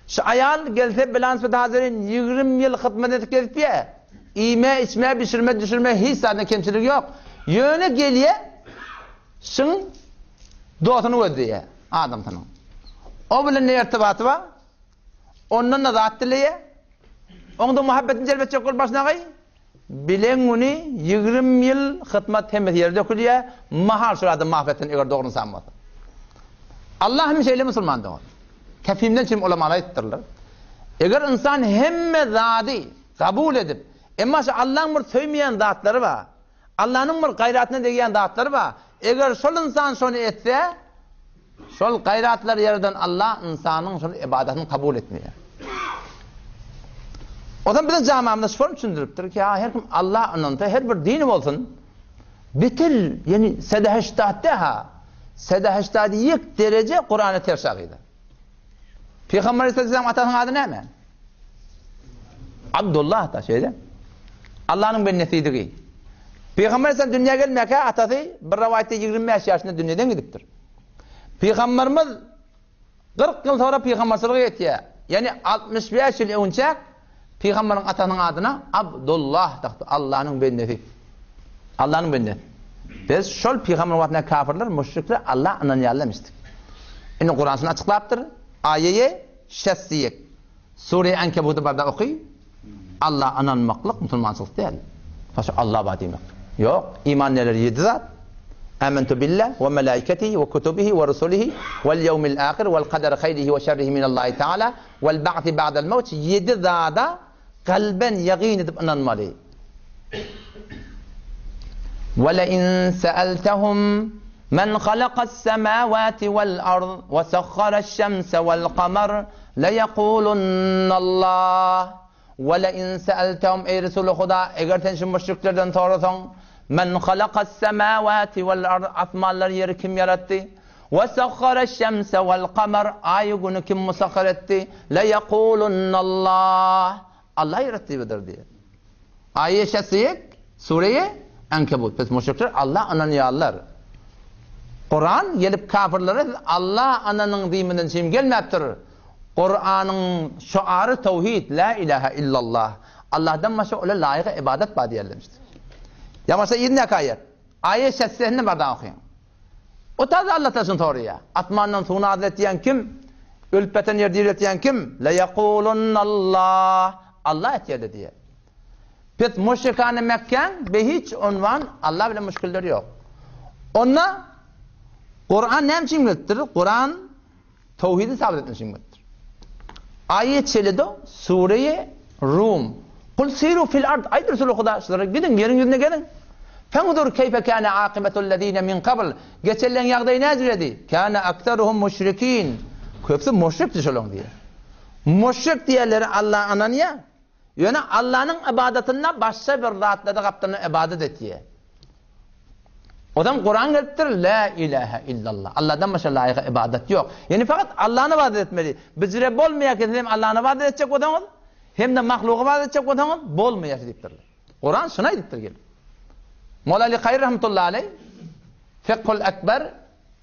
Şu ayal gelse bilans ve hazirin 20 yıl hizmet ettik diye İyme, içme, pişirme, düşürme hiç zaten kemçilik yok. Yönü geliyor şun doğasını ödüyor adam tanım. O bile ne irtibatı var? Ondan da zat diliye onda muhabbetin celbet yok başına gay. Bilen onu 20 yıl hizmet hemmet yerde dökülüyor. Mahal şurada mahvetin eğer doğrunu sanmadı. Allah hemşeyle Müslüman doğru. Kefimden şimdi ulamalar ettirler. Eğer insan hemme zadi kabul edip ama Allah'ın bir söymeyen zatları var. Allah'ın bir gayratına değen zatları var. Eğer şol insan şunu etse şol gayratlar yerden Allah insanın şunu ibadetini kabul etmiyor. O zaman bizim camamda şunu düşündürüptür ki her kim Allah'ın her bir dini olsun bitil yani sedeheştahteha sedeheştadiyik derece Kur'an'ı ters akıydı. Peygamber Aleyhisselam atasının adı ne mi? Abdullah da şeyde. Allah'ın bennesidir. Peygamber Aleyhisselam dünyaya gelmeye atası bir rivayette 25 yaşında dünyadan gidiptir. Peygamberimiz 40 yıl sonra peygamberçiliğe yetiyor. Yani 65 yıl önce Peygamberin atasının adına Abdullah taktı. Allah'ın bennesi. Allah'ın bennesi. Biz şol peygamber vatına kafirler, müşrikler Allah anlayalamıştık. Yani Kur'an'ını açıklayıptır. Ayeye şessiyek. Sure-i Ankebut'u barda okuy. Allah ananmaklık Müslümansılık değil. Fakat Allah badiymek. Yok. İman neler 7 zat. Âmentu billah ve melâiketihi ve kutubihi ve rusulihi vel yevmil âkhir vel kaderi khayrihi ve şerrihi minallahi teâlâ vel ba'ti ba'del mevt. 7 zada kalben yaqin edip inanmalı. Ve le in se'eltehum men halaqas semâvâti vel ard ve sekharaş şemse vel kamer leyekulunallah. Ve le in se'eltehum ey Resulü Huda eğer sen şu müşriklerden sorasan men halaqas semâvâti vel ard asmanlar yeri kim yarattı? Ve sekharaş şemse vel kamer ayı günü kim musakhar etti? Leyekulunallah. Allah yarattı bilir diye. Ayet şesiyek Sure-i Ankebut. Biz müşrikler Allah ananıyarlar. Kur'an gelip kafirlere Allah ananın diminden şeyim gelmeptir. Kur'an'ın şuarı tevhid la ilahe illallah. Allah'tan başka öyle layık ibadet var diyebilmiştir. Ya mesela 7 ayet. Ayet şesiyekini bardan okuyun. O tarzı Allah taşın soruyor. Atmandan suna adlet diyen kim? Ülpeten yer diyen kim? Le yekulunallah. Allah etiyeli diye. Pet müşrikâne Mekken ve hiç unvan Allah bile müşkilleri yok. Onunla Kur'an ne için götürür? Kur'an tevhidi sabit etmiş için götürür. Ayet çeledi Sure-i Rum. Kul siru fil ard. Ayet Resulü Huda. Gidin yeryüzüne gelin. Fendur keyfe kâne âkıbetullezîne min kabl. Geçerlen yağdayı ne züredi? Kâne aktaruhum müşrikîn. Köpsü müşrik düşülün diye. Müşrik diyeleri Allah ananıya. Yani Allah'ın ibadetine başka bir zatlarda kaptanı ibadet etiyor. O zaman Kur'an getir la ilahe illallah. Allah'tan başka layık ibadet yok. Yani fakat Allah'ın ibadet etmeli. Biz Rab olmayak hem Allah'ın ibadet edecek o zaman hem de mahluk ibadet edecek o zaman bolmayak deyiptirler. Kur'an şuna deyiptir gel. Molla Ali Hayr rahmetullahi aleyh Fikhul Ekber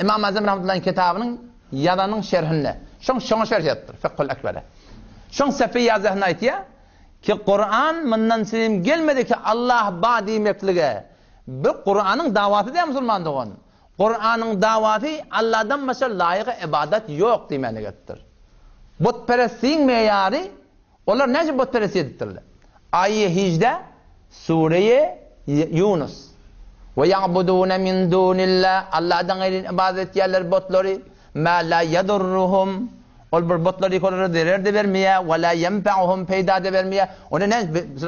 İmam Azam rahmetullahi'nin kitabının yadanın şerhinde. Şuna şerh ettir Fikhul Ekber'e. Şoň Safiýa zahna aýtýar ki Kur'an mından silim gelmedi ki Allah ba diýmeklige. Bu Kur'anyň dawaty diýär musulmandygyň. Kur'anyň dawaty Allahdan başga laýyk ibadat ýok diýmelidir. Butperestliň meýary olar näçe butperest edipdirler. Aýy 2 Sure-i Yunus. Ve ya'buduna min dunillah Allah'dan gaýry ibadet ýerler botlary ma la yadurruhum ol bir botlary kolary derer de bermeýär we la yenfa'uhum peýda de bermeýär. Ona ne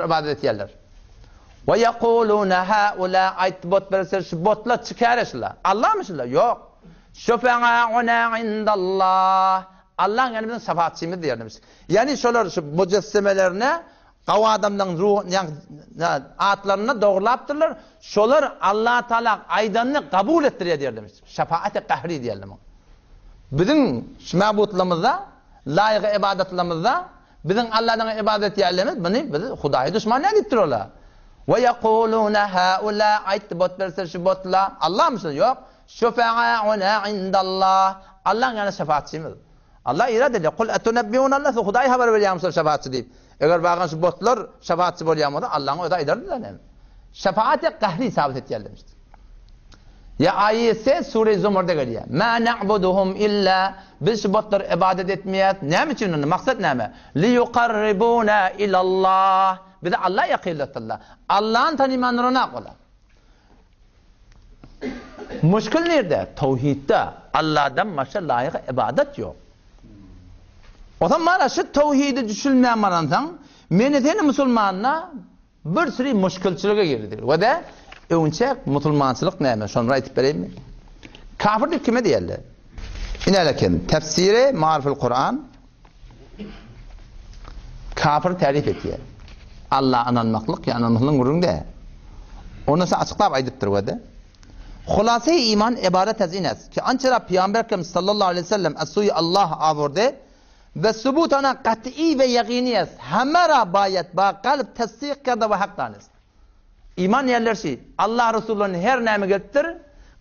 ibadet ýerler. Ve yaquluna haula ayt bot berse şu botlar çykaryslar. Allah mısınlar? Yok. Şufa'una indallah. Allah yani bizim şefaatçimiz diýerler. Yani şolar şu mucessemelerine Qawa adamdan ruh atlarına doğrulaptırlar. Şolar Allah Taala aydanını kabul ettirýär diýerler. Şefaat-i qahri diýerler. Bizim mabutlarymyzda, laýyk ibadatlarymyzda, bizim Allah'dan ibadet ýerlerimiz bunu biz Hudaýy düşman edip durýarlar. Ve yaquluna haula ayt bot berse şu botla Allah mısın? Yok. Şufa'una indallah. Allah yani şefaatçimiz. Allah irade ediyor. Kul etunebbiuna Allah Hudaýy haber berýär şefaatçi diýip. Eger bagan şu botlar şefaatçi bolýarmydy, Allah'ın öýde ederdiler. Şefaat-i qahri sabit etýärlermişdir. Ya ayeti Sure-i Zumur'da gelýär. Ma na'buduhum illa biz botlar ibadet etmeýär. Näme üçin onu? Maksat näme? Li yuqarribuna ilallah. Bize Allah ýakynlatdylar. Allah'ın tanımanlarına golar. Müşkil nerede? Tawhidde. Allah'dan başga laýyk ibadet ýok. O zaman mana şu tawhidi düşünmeyen maransan, meneteni musulmanna bir sürü müşkilçilike girdi. Ve de önce musulmançılık näme? Şonu aýtyp bereyimmi? Kafirlik kime diýerler? İnelekin tefsiri Ma'riful Kur'an kafir tarif etýär. Allah ananmaklyk, ýani ananmaklygyň gurunda. Onu açyklap aýdypdyr we de. Hulasy iman ibaret ezinet ki ançara Peygamber sallallahu aleyhi ve sellem as-suyu Allah awurdy. Ve subutana qat'i ve yaqiniyet hamara bayet ba qalb tasdiq kerdi ve haqqanis. İman yerlersi Allah Resulü'nün her näme getdir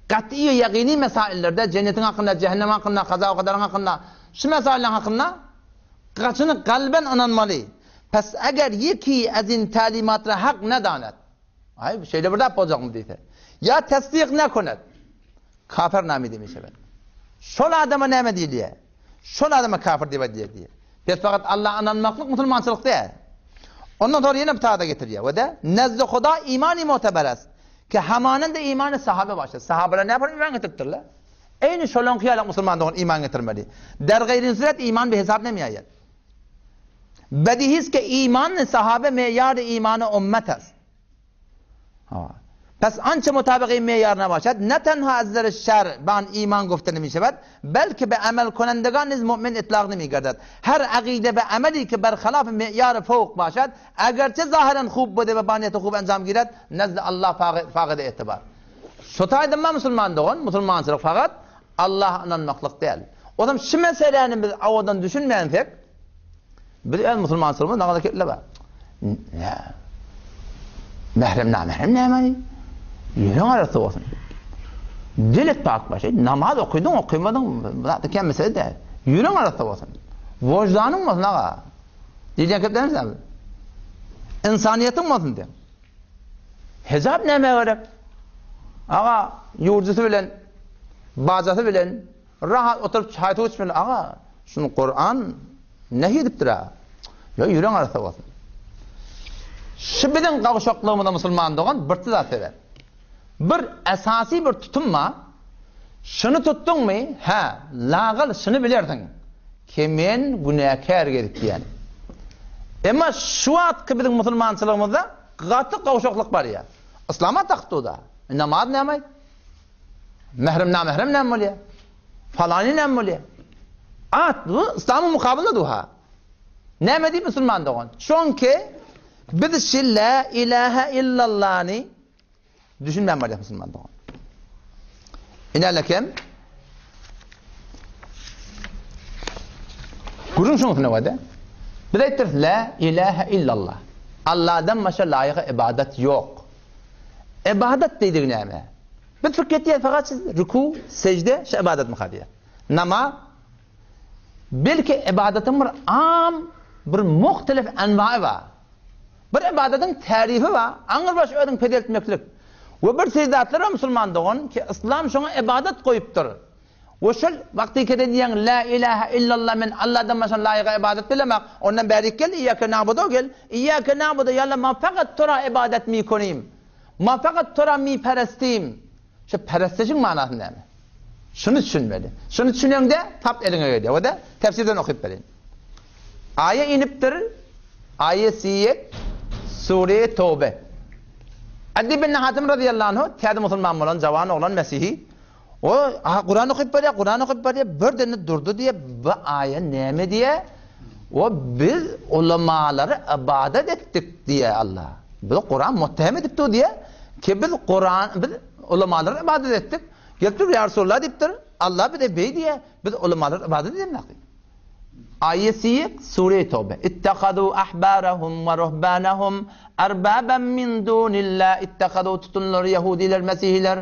qat'i ve yaqini mesaillerde cennetin hakkında, cehennem hakkında, kaza ve kadarın hakkında şu mesaillerin hakkında qaçını qalben ananmalı. Pes eğer yeki azin talimatına hak ne danet? Ay şeyle burada bolacak mı diýse. Ya tasdiq ne konet? Kafir näme demiş ben. Şol adama näme diýilýär? Şol adama kafir diýilýär. Pes fakat Allah ananmaklyk musulmançylyk diýär. Ondan sonra yine bir taada getirýär. Ve de nezd-i Huda imani muteberes. Ki hamanın da imanı sahabe başladı. Sahabeler ne yapar? İman getirdiler. Eyni şolon kıyalak musulmandan iman getirmeli. Der gayrin suret iman bir hesap ne miyayet? Bedihis ki iman sahabe meyar-ı imanı ümmetes. Pes ança mutabık meyarına başladı. Ne tenha azzer-i şer ban iman gufteni mi şevet? Belki be amel konendeganiz mümin itlağını mi gerdet? Her aqide be ameli ki berhalaf meyar-ı fawq başladı. Egerçe zahiren khub bude ve baniyeti khub enzam giret. Nezd Allah faqide etibar. Şotaydım ben musulmandıgın. Musulmançılık fakat Allah ananmaklık değil. O zaman şu meselenin biz avadan düşünmeyen pek. Biz el musulmançılığımız ne kadar ketle var. Mehrem ne mani? Yürün arası olsun. Dilet pak başı. Namaz okuydun okuymadın. Zaten mesele değil. Yürün arası olsun. Vicdanın mı olsun ağa? Diyecek hep demiş mi? İnsaniyetin mi olsun diye. Hesap ne gerek? Ağa yurcusu bilen, bacası bilen, rahat oturup çaytı içmeli. Ağa şunu Kur'an ne ediptir ha? Ya yürün arası olsun. Şu bizim kavuşaklığımızda musulmanlığın bir tüzat sever. Bir esasi bir tutunma, şunu tuttun mu, lağıl şunu bilirsin ki men günahkar gedip yani. Ama şu at ki bizim musulmançılığımızda katı kavuşaklık var ya. İslam'a taktı da. Namaz ne mi? Mehrem ne mi oluyor? Falani ne mi oluyor? Bu İslam'ın mukabilinde duha. Ne mi değil musulmanlığın? Çünkü biz la ilahe illallah'ni düşünmem var ya musulmanlığın. İnalekem kurun şunu ne var da? Bir ayettir la ilahe illallah. Allah'dan başka layık ibadet yok. İbadet dediğin ne? Bir fikrettiği fakat siz rükû, secde, şu ibadet mi kadiye? Nama belki ibadetin bir am bir muhtelif envai var. Bir ibadetin tarihi var. Anır baş ödün pedeltmeklik. Ve bir seydatları Müslüman ki İslam şuna ibadet koyuptur. Ve şöyle vakti kede diyen la ilahe illallah min Allah'dan başına layıka ibadet bilemek. Ondan beri gel İyyâke na'budu gel. İyyâke na'budu yalla ma fakat tora ibadet mi konayım. Ma fakat tora mi peresteyim. Şu perestişin manası ne mi? Şunu düşünmeli. Şunu düşünen de tap eline öyle. O da tefsirden okuyup verin. Ayet iniptir. Ayet siyet Sure-i Tevbe. Adi bin Hatim radıyallahu anh tiyadi Müslüman olan, cavan olan Mesih'i o Kur'an okuyup veriyor, bir dene durdu diye bu ayet neymi diye o biz ulemaları ibadet ettik diye Allah. Biz Kur'an mutteham edipti diye ki biz ulemaları ibadet ettik. Gelip ya Resulullah deyiptir. Allah bir de bey diye biz ulemaları ibadet edemek. Ayet Sure-i Tevbe. İttekadu ahbarahum ve ruhbanahum erbaben min dunillah. İttekadu tutunlar Yahudiler, Mesihiler.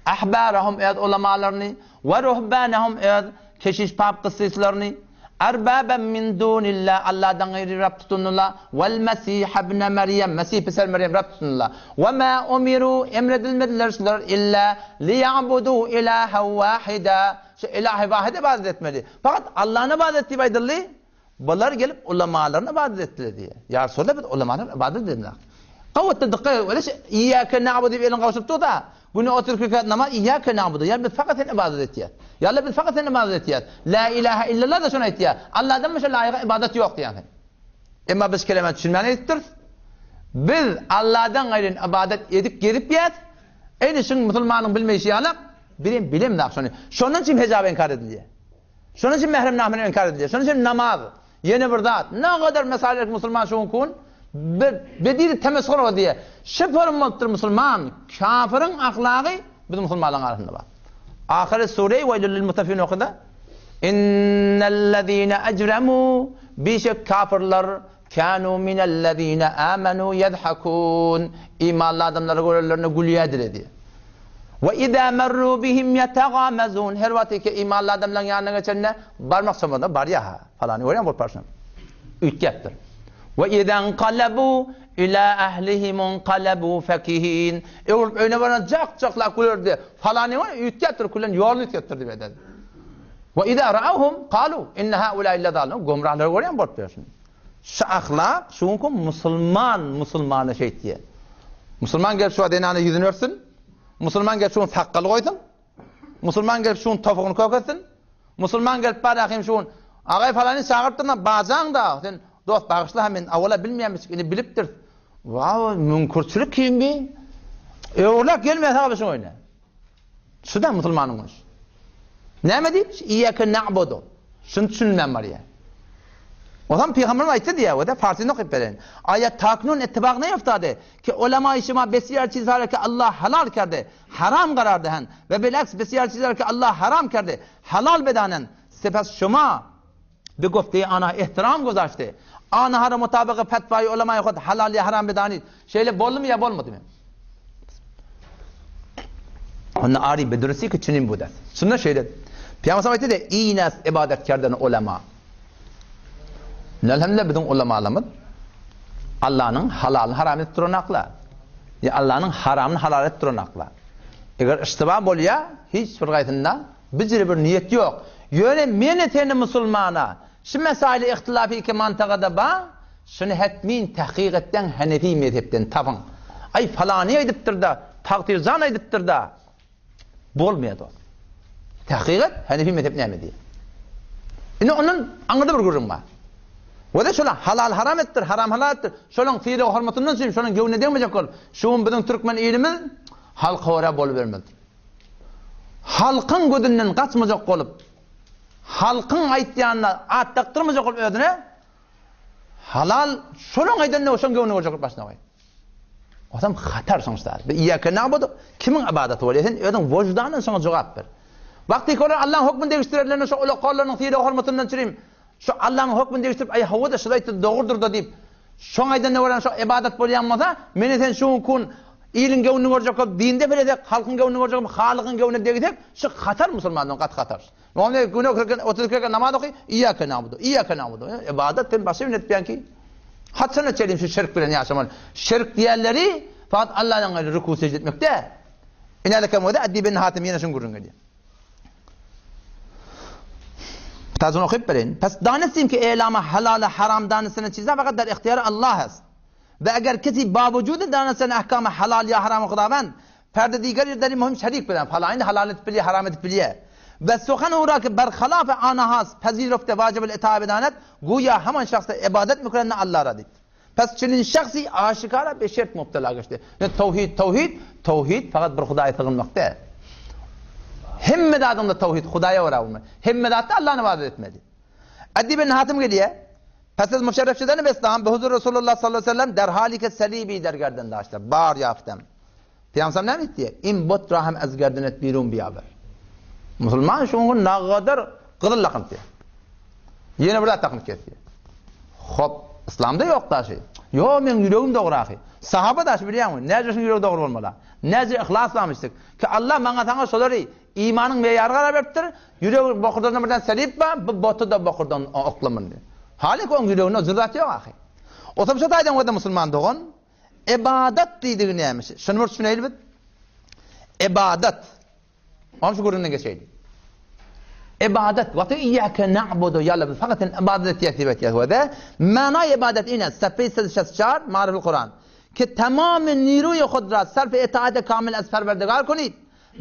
Ahbarahum evet ulemalarını ve ruhbanahum evet keşiş pap kıssislarını. Erbaben min dunillah. Allah'dan gayri Rab tutunurlar. Vel Mesih ibn Meryem. Mesih pisel Meryem Rab tutunurlar. Ve ma umiru emredilmediler illa liya'budu ilahen vahida. Şu ilahi vahide ibadet etmedi. Fakat Allah'ın ibadet ettiği baydırlı. Bunlar gelip ulemalarına ibadet ettiler diye. Ya sonra biz ulemalarına ibadet edildiler. Kavvetli dikkat. Öyle şey. İyyâke na'budu bir elin kavuşuptu da. Bunu otururken namaz İyyâke na'budu. Yani biz fakat sen ibadet ettiyiz. Ya biz fakat sen ibadet ettiyiz. La ilahe illallah da şuna ettiyiz. Allah'dan başka layıka ibadet yok yani. Ama biz kelime düşünmeni ettir. Biz Allah'dan gayrı ibadet edip gelip yet. En işin Müslümanın bilmeyişi yanak. Bilim şunu. Şunun için hecab inkar ediliyor. Şunun için mehrem namını inkar ediliyor. Şunun için namaz, yeni bir zat. Ne kadar mesalelik Müslüman şun kun bediri temessur o diye. Şifir mıktır Müslüman, kafirin ahlakı bizim Müslümanların arasında var. Ahire Sure-i Veylül Mutafifin okuda. İnnellezîne ecremû bişek kafirler kânû minellezîne âmenû yedhakûn. İmanlı adamları görürlerine gülüyedir diye. Ve izâ merrû bihim yetegâmezûn. Her vakti ki imanlı adamların yanına geçenine barmak somada bar ya ha falan. Öyle mi bu parçam? Ütgettir. Ve izâ enqalebû ilâ ehlihim enqalebû fekihîn. Öyle bana cak kulurdu. Falan ne var? Ütgettir kullan yolunu ütgettir diye dedi. Ve izâ ra'avhum kâlû inne hâulâ illa dâlûn. Gomrahları görüyor mu bu parçam? Şu ahlak şunku Müslümanı şey diye. Müslüman gelip şu adenanı yüzünü örsün. Müslüman gelip şunu takkalı koysun. Müslüman gelip şunu topuğunu kokasın. Müslüman gelip bari şunu ağay falanı çağırttığında bazen da sen dost bağışla hemen avvala bilmeyenmiş ki biliptir. Wow, münkurçülük kim bir? Öğlak gelmeye tabi şunu oyna. Şu da Müslümanın iş. Ne mi deyip? İyyâke na'budu. Şunu düşünmem var ya. O zaman Peygamber'in ayeti diye o da Fars'ını okuyup verin. Ayet taknun ettibak ne yaptadı? Ki ulema işima besiyar çizar ki Allah halal kerdi. Haram karardı hen. Ve bilaks besiyar çizar ki Allah haram kerdi. Halal bedanen. Sepes şuma bir gofteyi ana ihtiram güzaştı. Ana haram mutabıkı fetvayı ulemaya kod halal ya haram bedanit. Şeyle boldu mu ya bolmadı mı? Onun ari bedurisi ki çinin bu da. Şundan şey dedi. Peygamber ayeti de iğnes ibadet kerden ulema. Elhamdülillah bizim ulemalarımız Allah'ın halal haram ettirenakla. Ya Allah'ın haramını halal ettirenakla. Eğer istiva bolya hiç bir gayetinde bizce bir niyet yok. Yöne meneteni Müslümana şu mesele ihtilafı ki mantıkada ba şunu hetmin tahkikatten Hanefi mezhepten tapın. Ay falani ediptir da takdir zan ediptir da bolmaydı. Tahkikat Hanefi mezhep ne diye. Yine onun anladığı bir kurum var. Ve de şolan halal haram ettir, haram halal ettir. Şolan fiili hürmetini söyleyeyim, şolan gövne demeyecek ol. Şuun bizim Türkmen ilimiz halka öyle bol vermedi. Halkın gözünden kaçmayacak olup, halkın aytyanına at taktırmayacak olup ödüne, halal şolan aydanne o şolan gövne olacak olup başına koy. O zaman hatar sonuçta. İyyâke na'budu, kimin ibadeti var? Sen ödün vicdanın sana cevap ver. Vakti kolar Allah'ın hükmünü değiştirirlerine şu ulaqallarının fiili hürmetinden söyleyeyim. Şu Allah'ın hükmünü değiştirip ay havada şurayı doğrudur da deyip şu aydan ne varan şu ibadet bolyanmasa meni sen şu kun ilin gövnü görecek dinde bile de halkın gövnü görecek halıkın gövnü dedik şu hatar Müslümanın kat hatar. Muhammed günah kırken 30 kere namaz okuyor. İyyâke na'budu. İyyâke na'budu. İbadetin başı bir diyen ki. Hatsana çelim şu şirk bilen yaşaman. Şirk diyenleri fakat Allah'ın rükû secde etmekte. İneleke mu'de addi bin hatim yine şun gurun geliyor. Tazun okuyup verin. Pes danesim ki eylama halala haram danesine çizse fakat der ihtiyarı Allah has. Ve eğer kisi bavucudu danesine ahkamı halal ya haram okudaven perde diğer yerleri mühim şerik bilen falan halal et biliye haram et biliye. Ve sokan uğra ki berhalaf anahas pezirofte vacibül itaab danet güya hemen şahsa ibadet mükrenine Allah radit. Pes çinin şahsi aşikara bir şirk müptela geçti. Tevhid fakat bir Hudaya sığınmakta. Himmet adında tevhid Hudaya uğraşma. Himmet adında Allah'ın ibadet etmedi. Addi bin Hatim geliyor. Pes müşerref şedeni beslam be huzur Resulullah sallallahu aleyhi ve sellem derhalike selibi dergardan daşlar. Bar yaptım. Peygamber ne mi diye? İn bot rahim az gardanet birun biyaber. Müslüman şunun ne kadar kılın lakın diye. Yine burada takım kesiyor. Hop İslam'da yok da şey. Yo men yüreğim doğru ahi. Sahaba da biliyor musun? Necəsin yüreği doğru olmalı. Necə ihlaslanmıştık ki Allah bana sana soları imanın meyarı veriptir. Yüreği bokurdan birden selip var, bu botu da bokurdan oklamın diye. Halik onun yüreğine zırrat yok ahi. O tabi şöyle aydan o da Müslüman doğun. İbadet dediği neymiş? Şunu mu düşünelim bit? İbadet. Onun şu gururuna geçeydi. İbadet. Vakti iyyâke na'budu yalla bil fakat ibadet yetibet yahvede. Mana ibadet ine sefîsel şesçar marifil Kur'an. Ki tamamen niruy khudrat sarf itaate kamil az perverdigar konid.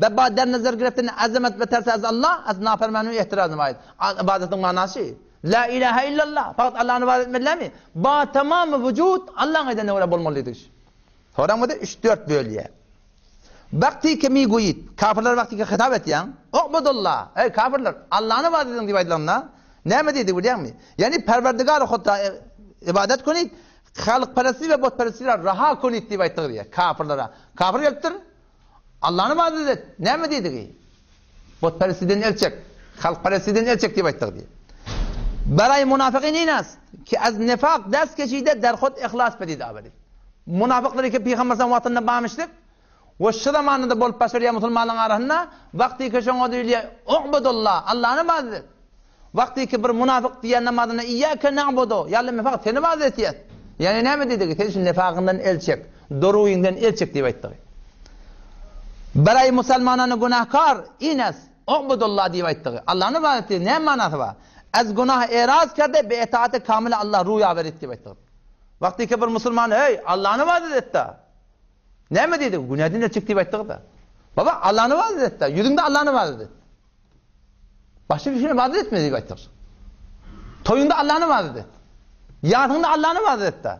Ve ba der nazar gireftin azamet ve tersi az Allah az nafermanu ihtirazım ait. İbadetin manası. La ilahe illallah. Fakat Allah'ın ibadet etmediler mi? Ba tamamı vücut Allah'ın edene öyle bulmalıydık. Sonra mı da 3-4 bölüye. Vakti ki mi guyit. Kafirler vakti ki hitap et yan. U'budullah. Ey kafirler. Allah'ın ibadet edin diye aydılarına. Ne mi dedi biliyor musun? Yani perverdigar khudra ibadet konid. Halk parası ve bot parasıyla raha konid diye aydılar diye. Kafirlere. Kafir yaptır. Allah'ın ibadet et. Ne mi dedi ki? Bot parasıdan elçek. Halk parasıdan elçek diye aydılar diye. Barای منافقین این است که از نفاق دست کشیده در خود اخلاص پدید آورید. منافقları که پیغمبر صلی الله علیه و bağmıştık. Ve şu zamanında bol paşarıya Müslümanların arasında vakti ki şuna diyor "Ubudullah" Allah'ın ibadet. Vakti ki bir münafık diye namazına "İyyâke na'budu" ya Allah fakat seni ibadet et. Yani ne mi dedi ki? Senin nifakından el çek, doğruyundan el çek diye ayettik. Barای Müslümanların günahkar ines "Ubudullah" diye ayettik. Allah'ın ibadeti ne manası var? Az günah eraz kerde be itaate kamile Allah ruya verit gibi ettik. Vakti ki bir Müslüman hey Allah'ın ibadet etti. Ne mi dedi? Günahdan ne çıktı ettik da. Baba Allah'ın ibadet etti. Yüzünde Allah'ın ibadet etti. Başka bir şey ibadet etmedi gibi ettik. Toyunda Allah'ın ibadet etti. Yatında Allah'ın ibadet etti.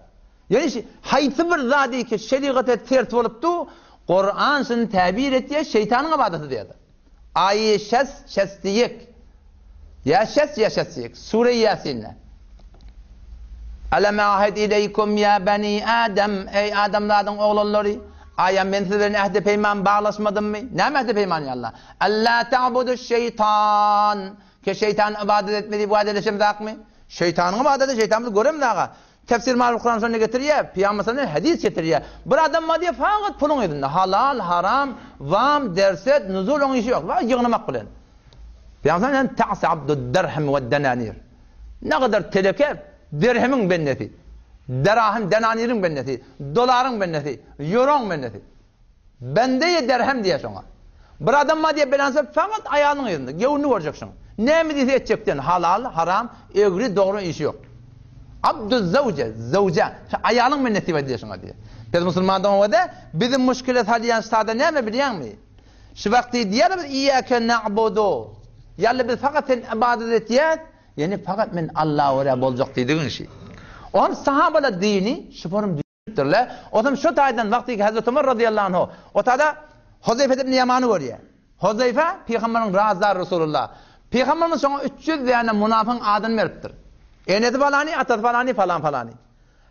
Yani haytı bir zadi ki şeriate tert oluptu Kur'an seni tabir ettiği şeytanın ibadeti diyordu. Ayet şestiyek yaşasıyık. Sure-i Yasin'le. Alem ahid ileykum ya bani Adem. Ey Adem'ladın oğulları. Ayem ben sizlerin ehde peyman bağlaşmadım mı? Ne mi ehde peyman ya Allah? Allah ta'budu şeytan. Ki şeytan ibadet etmedi bu adeleşim dak mı? Şeytanın ibadeti şeytanımızı görem dağa. Tefsir malum Kur'an sonra getiriyor. Peygamber sana hadis getiriyor. Bir adam maddiye fakat pulun edinde. Halal, haram, vam, derset, nuzul onun işi yok. Var yığınamak bilen. Peygamber'den ta'si abdud derhem ve denanir. Ne kadar telekef dirhemin benneti. Derahim denanirin benneti. Doların benneti. Euron benneti. Bendeye derhem diye sonra. Bir adam maddiye belansa fakat ayağının yerinde. Gevunu vuracaksın. Ne mi diye edecektin? Halal, haram, egri, doğru işi yok. Abduz zavce. Ayağının benneti var diye sonra diye. Biz Müslümandan o da bizim müşkilet haliyen sade ne mi biliyor musun? Şu vakti diyelim İyyâke na'budu. Yani biz fakat ibadet et yani fakat men Allah'a oraya olacak dediğin şey. Onun sahabeler dini şu form düzdürler. O zaman şu taydan vakti ki Hazreti Ömer radıyallahu anh o tada Huzeyfe ibn Yaman'ı görüyor. Huzeyfe Peygamber'in razı Resulullah. Peygamber'in sonra 300 tane münafık adını veriptir. Enedi falani, atat falani falan.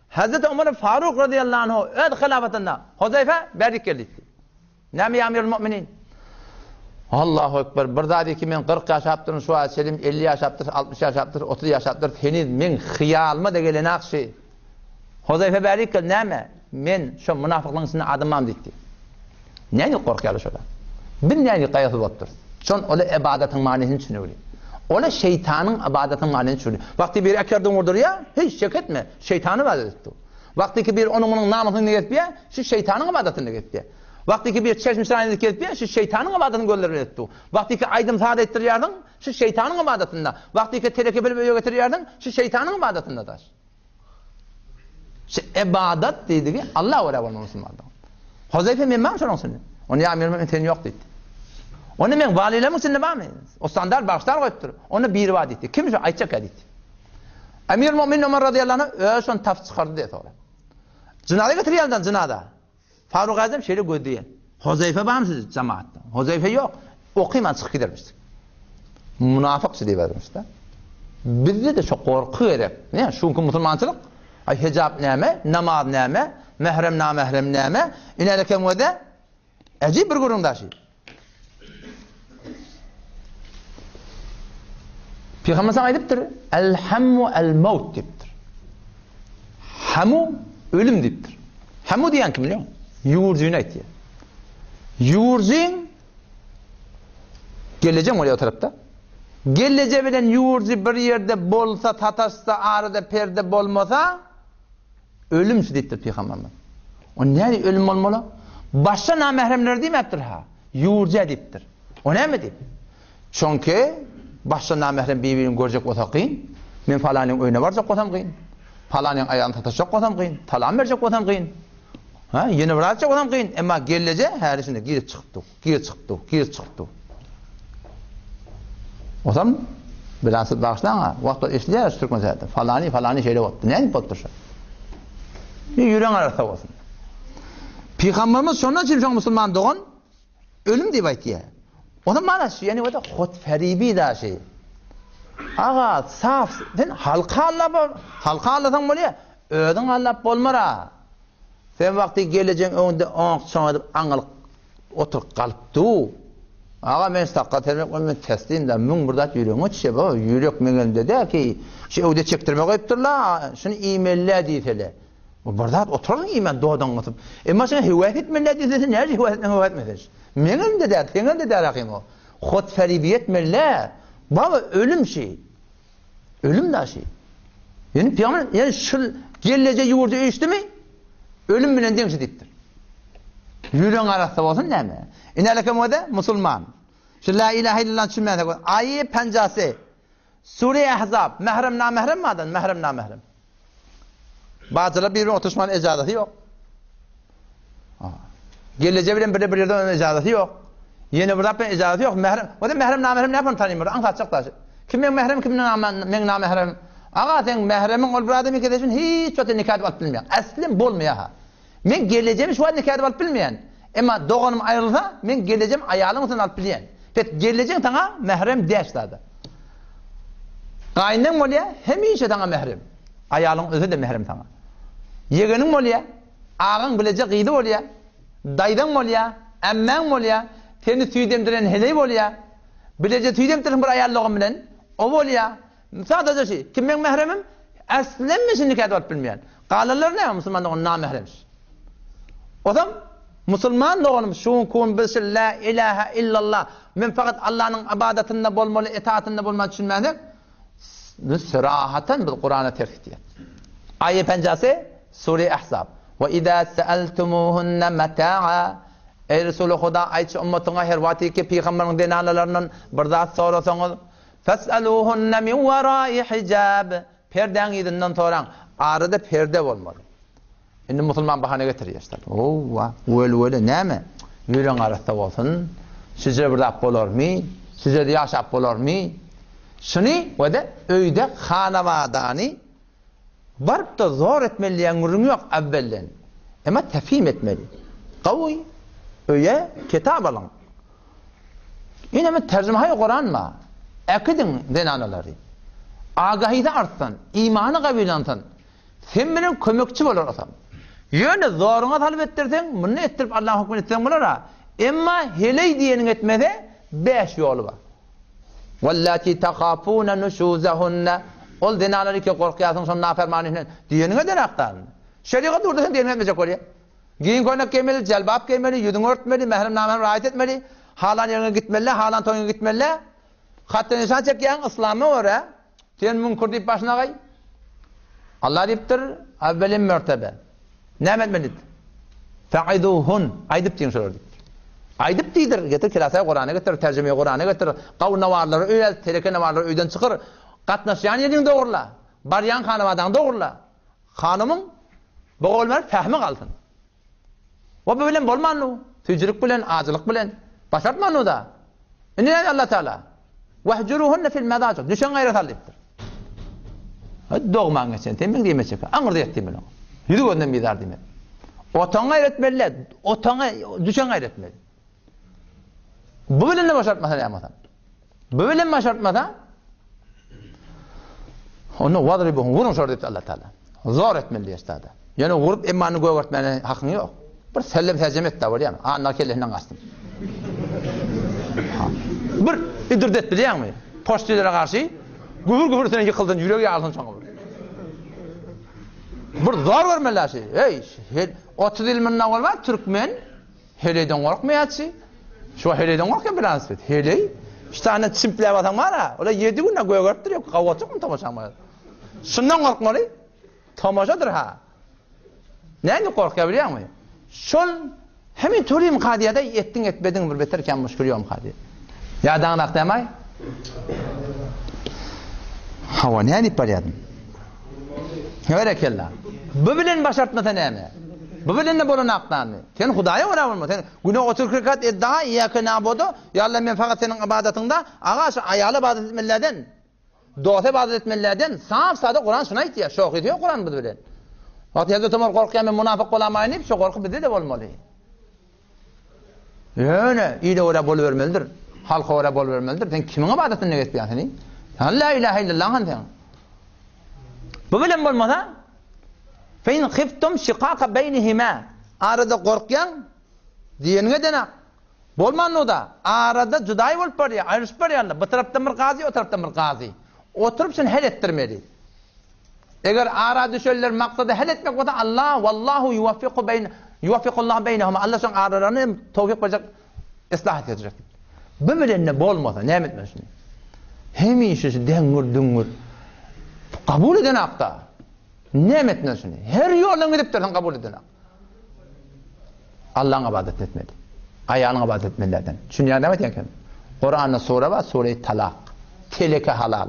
Hazreti Ömer Faruk radıyallahu anh öd hilafetinde Huzeyfe berdik geldi. Nemi amirul müminin. Allahu Ekber. Bir zadi ki men 40 yaş yaptırın şu an selim 50 yaş yaptır, 60 yaş yaptır, 30 yaş yaptır. Henüz men hıyalma da gelen akşı. Huzeyfe berdik geldi. Nemi? Men şu münafıklığın içine adımam dedi. Neyini korkuyor şöyle? Bir neyini kayası battır. Şun öyle ibadetin manisini düşünüyor. Ola şeytanın ibadetinin malini çürüyor. Vakti bir ekerdin vurdur ya, hiç şek etme. Şeytanı ibadet etti. Vakti ki bir onun namusunu getiriyor, şu şeytanın ibadetini getiriyor. Vakti ki bir çeşmişlerini getiriyor, şu şeytanın ibadetini gönderir etti. Vakti ki aydım saat ettiriyordun, şu şeytanın ibadetinde. Vakti ki telekebel böyle getiriyordun, şu şeytanın ibadetindedir. İbadet dedi ki Allah öyle olmalı Müslümanlar. Huzeyfe memnun şunun seni. Onu ya memnun sen yok dedi. Onu men valilerin içinde var mı? O standart başlar koyuptur. Onu bir vaat etti. Kim şu aytacak dedi. Emir Mümin Ömer radıyallahu anh öyle taf çıkardı dedi sonra. Cınada getiriyordan cınada. Faruk Azam şöyle gördüyen. Huzeyfe var mısınız cemaatta? Huzeyfe yok. Okuyman çıkıp gidermiş. Münafıkçı diye vermiş de. Bizde de çok korku gerek. Ne? Çünkü Müslümançılık hicab neme, namaz neme, mehrem namehrem neme, ineleken ve de acayip bir durumda şey. Peygamber sana ayıptır. El hammu el maut diptir. Hamu ölüm diptir. Hamu diyen kim biliyor musun? Yuğurcuğun ayıtıyor. Yuğurcuğun geleceğim oraya o tarafta. Geleceği bilen yuğurcu bir yerde bolsa, tataşsa, ağrıda perde bolmasa ölümsü diptir Peygamber'den. O ne ölüm olmalı? Başta namehremler değil mi heptir ha? Yuğurcu diptir. O ne mi dip? Çünkü başta namehrem birbirini görecek olsa kıyın. Men falanın önüne varacak olsam kıyın. Falanın ayağını tatacak olsam kıyın. Talan verecek olsam kıyın. Ha, yeni varacak olsam kıyın. Ama gelece her işinde geri çıktı. Olsam bilansız bağışlan vakti işler Türkmen zaten. Falani şeyle oldu. Ne pottursa. Bir yüreğin arasında olsun. Peygamberimiz sonra için Müslüman doğan ölüm diye aytıyor. Onun manası yani o da hutferibi da şey. Ağa saf, sen halka Allah'tan böyle ödün Allah bolmara. Sen vakti geleceğin önünde sonra angalık otur kalıptı. Ağa men sakat etmek men testinde men burada yüreğime düşe baba yürek menimde de ki şey öde çektirme koyupturlar. Şunu e-maille deyitele. Bu burada oturun iman doğdan atıp. Ama sen hüvayet etmeli deyilsin. Nerede hüvayet etmedin? Menin de der, senin de der akım o. Hutferibiyet melle. Baba ölüm şey. Ölüm da şey. Yani peygamber yani şu geleceği yuvarda işte mi? Ölüm bilen demiş dittir. Yüreğin arasında olsun ne mi? İneleke moda Müslüman. Şu la ilahe illallah düşünmeye de ayet pencası. Sure-i Ahzab. Mehrem namehrem mi adın? Mehrem namehrem. Bazıları birbirine oturuşmanın icazeti yok. Geleceği bilen birbirlerden icazeti yok. Yeni bırakma icazeti yok. Mehrem. O da mehrem namehrem ne yapın tanıyım? Anlatacak da. Kimin mehrem kimin namehrem? Ağa sen mehremin ol burada mı kedesin? Hiç öte nikah alıp bilmeyen. Aslen bolmuyor ha. Men geleceğim şu an nikah alıp bilmeyen. Ama doğanım ayrılsa men geleceğim ayağımı alıp bilen. Peki geleceğim sana mehrem deşladı. Qaynen molya hemişe sana mehrem. Ayağın özü de mehrem sana. Yegenin molya, ağın bilecek gıydı olya. Daydan molya, emmen molya, seni tüydemdiren heley olya. Bilecek tüydemdiren bir ayarlığım bilen o olya. Sadece şey, kim ben mehremim? Aslen mi şimdi kadar bilmeyen? Qalanlar ne Müslüman doğan namehremiz. O zaman Müslüman doğanım şun kun bilsin la ilahe illallah. Men fakat Allah'ın ibadetinde bolmalı, itaatinde bolmalı düşünmedik. Sırahaten bil Kur'an'a terk diye. Ayet pencası Sure-i Ahzab. Ve izâ se'eltumuhunne metâ'a. Ey Resulü Huda ayet ümmetine her vakti ki peygamberin denalalarının bir zat sorasanız fes'eluhunne min verâi hicab. Perden idinden soran arada perde olmalı. Şimdi Müslüman bahane getiriyor işte. Öyle ne mi? Yüreğin arasında olsun. Size bir laf olur mu? Size de yaşap olur mu? Şunu ve de öyde hanavadani varıp da zor etmeliyen ürün yok evvelen. Ama tefhim etmeli. Kavuy. Öyle kitap alın. Yine mi tercümeyi Kur'an mı? Ekidin denanaları. Agahide artsan, imanı kabilansan, sen benim kömekçi olur olsam. Yine zoruna talep ettirsen, bunu ettirip Allah'ın hükmünü etsen bulur ha. Ama heley diyenin etmede 5 yolu var. وَالَّتِي تَخَافُونَ نُشُوزَهُنَّ Ol denaları ki korkuyorsun son nafermanıyla diyenine denaktan. Şeriat orada sen diyenin etmeyecek oraya. Giyin koynak giymeli, celbap giymeli, yüzünü örtmeli, mehrem namehrem riayet etmeli. Halan yerine gitmeli, halan toyuna gitmeli. Hatta insan çeken İslam'a öre sen münkur deyip başına gay. Allah deyiptir evvelin mertebe. Ne etmelidir? Fe'iduhun. Aydıp deyin sorar deyiptir. Aydıp deydir. Getir kilasaya Kur'an'a getir, tercümeye Kur'an'a getir. Qavna varları öyle, terekene varları öyden çıkır. Qatnaşyan yedin doğurla. Baryan hanımadan doğurla. Hanımın bu olmalar fehmi kalsın. O böyle bolmanlı. Tücürlük bilen, acılık bilen. Başartmanlı da. Ne Allah Teala? Vehcuruhunne fil medacik. Düşen gayret alıptır. Doğman geçen. Temin diyeme çeka. Anır diyet demin. Yürü önden bizar demin. Otan gayret belli. Otan düşen gayret belli. Bu bilen ne başartmasa ne yapmasan? Bu bilen başartmasa onu vadribuhum. Vurun şor deyip Allah Teala. Zor etmeli yaştada. Yani vurup imanı göğürtmene hakkın yok. Bir sellem tercüme et de var yani. Nakellerinden kastım. Bir iddir det biliyor musun? Postçilere karşı gühür sen yıkıldın, yüreği ağzın sonra. Bir zor vermeler şey. Hey, 30 ilminle olma Türkmen heleyden korkmayatsı. Şu heleyden korkuyor bir ansiyet. Heley, işte hani simple vatan var ha. Ola 7 günle göğürttürüyor, kavgatçık mı tamaşamaya? Şundan korkmalı, tamaşadır ha. Neyini korkuyor biliyor musun? Şol hemen töreyim kadiyada ettin etmedin bir beterken müşkülüyorum kadiye. Ya dağınak demay? Hava ne anip baryadım? Öyle kella. Bu bilen başartmata neyme? Bu bilen ne bolun aktanı? Sen Hudaya uğra olma. Sen günü 30 rekat iddia iyyake na'budu. Ya Allah men fakat senin ibadetinde ağaç ayalı ibadet etmelerden, doğa ibadet etmelerden saf sade Kur'an şuna ihtiyaç. Şok ediyor Kur'an bu bilen. Hatta Hazreti Ömer korkuyan men münafık olamayın şu korku bizde de olmalı. Yani iyi de oraya bol vermelidir. Halka oraya bol vermelidir. Sen kimin ibadetini ne getiriyorsun senin? La ilahe illallah sen. Bu bilen bolmasa fein khiftum shiqaqa beynihima. Arada korkuyan diyene denak. Bolman o da arada juday bolup barya, ayrışıp barya. Bu taraftan bir gazi, o taraftan bir gazi. Oturup sen hel ettirmeli. Eğer ara düşerler maksadı hel etmek o da Allah vallahu yuvaffiqullah beynehum. Allah son aralarını tevfik verecek, ıslah edecek. Bu bilen bolmasa ne etmesin? Hemişe dengür kabul eden akta. Ne etmesin? Her yoldan gidip de kabul eden. Allah'ın ibadet etmeli. Ayağının ibadet etmelilerden. Çünkü ne demek yani? Kur'an'da sure var, sure-i Talak. Teleke halal.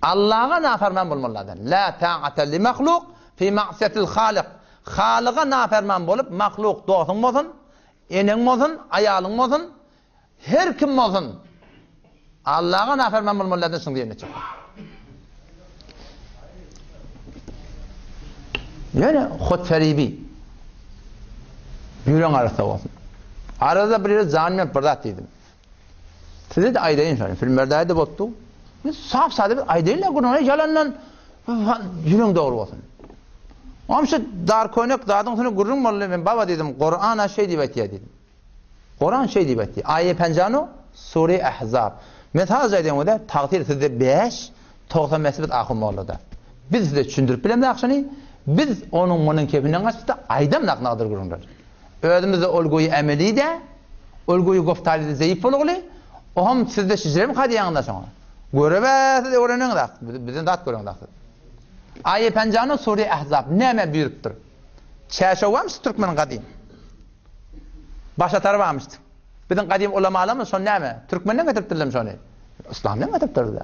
Allah'a naferman bulmalılardan. La ta'ate li mahluk fi ma'siyetil halik. Halığa naferman bulup mahluk doğsun olsun, enen olsun, ayalın olsun, her kim olsun. Allah'a naferman bulmalılardan şunu diyene çıkar. Yani hutferibi. Yüren arasında olsun. Arada bir yere zanime bırdat dedim. Size de aydayın şöyle. Filmlerde de bottu. Saf sade bir aydayınla kuruna yalanla yüren doğru olsun. Ama şu dar koynak dağdan sonra gururun mallı ben baba dedim. Kur'an'a şey diyet ya dedim. Kur'an şey diyet ya. Ayet pencano Sure Ahzab. Mesela zaten o da takdir size 5 90 mesbet ahım oldu da. Biz size düşündürüp bilem de akşani biz onun kefinden kaçta aydam naknadır gurunlar. Özümüzde olguyu emeli de olguyu goftali de zayıf oluglu. O ham sizde şişirem kadiyanında sonra. Görebe de öğrenin de bizden dat görün de. Ayet pencano Sure Ahzab neme büyüktür. Çeşevamış Türkmen kadim. Başa tarvamıştı. Bizden kadim ulamalar mı son neme? Türkmenden getirttiler sonra. İslam'dan getirttiler.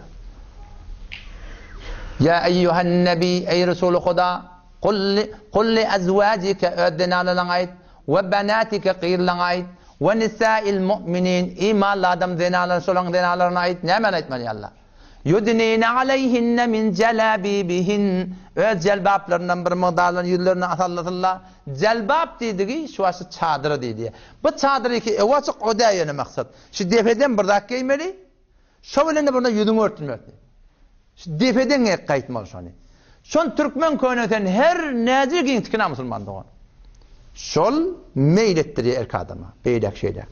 Ya eyyuhen nebi ey Resulü Huda kul li azvacike öddenalan ait ve benatike qirlan ait ve nisa'il mu'minin imanlı adam zenalar solan zenalarına ait ne men etmeli Allah. Yudnine aleyhinne min celabibihin öz celbaplarından bir mıqdarlan yüzlerine asallatırlar. Celbap dediği şu aşı çadırı dedi. Bu çadırı ki evacık o da yani maksat. Şu defeden bir dakika giymeli. Şöyle burada yüzünü örtülmeli. Şu defeden ek kayıtmalı şunu. Son Türkmen köyünden her nedir ki intikina Müslüman doğan. Şol meylettiriyor erkek adama. Beylek şeyler.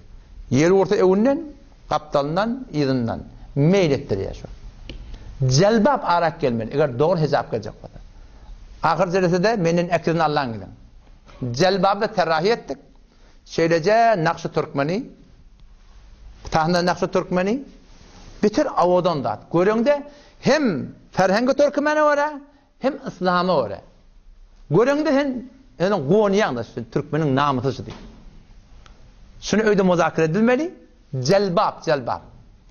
Yeri orta evinden, kaptalından, izinden meylettiriyor şu. Celbap arak gelmeli. Eğer doğru hesap gelecek kadar. Ahir zeresinde menin ekrini Allah'ın giden. Celbabda terrahi ettik. Şöylece Nakşı Türkmeni, tahında Nakşı Türkmeni, Bitir avadan da. Görüngde hem ferhengi Türkmeni ora, hem İslamı ora. Görüngde hem go'niyan da Türkmenin namusu değil. Şunu öyle muzakere edilmeli. Celbab.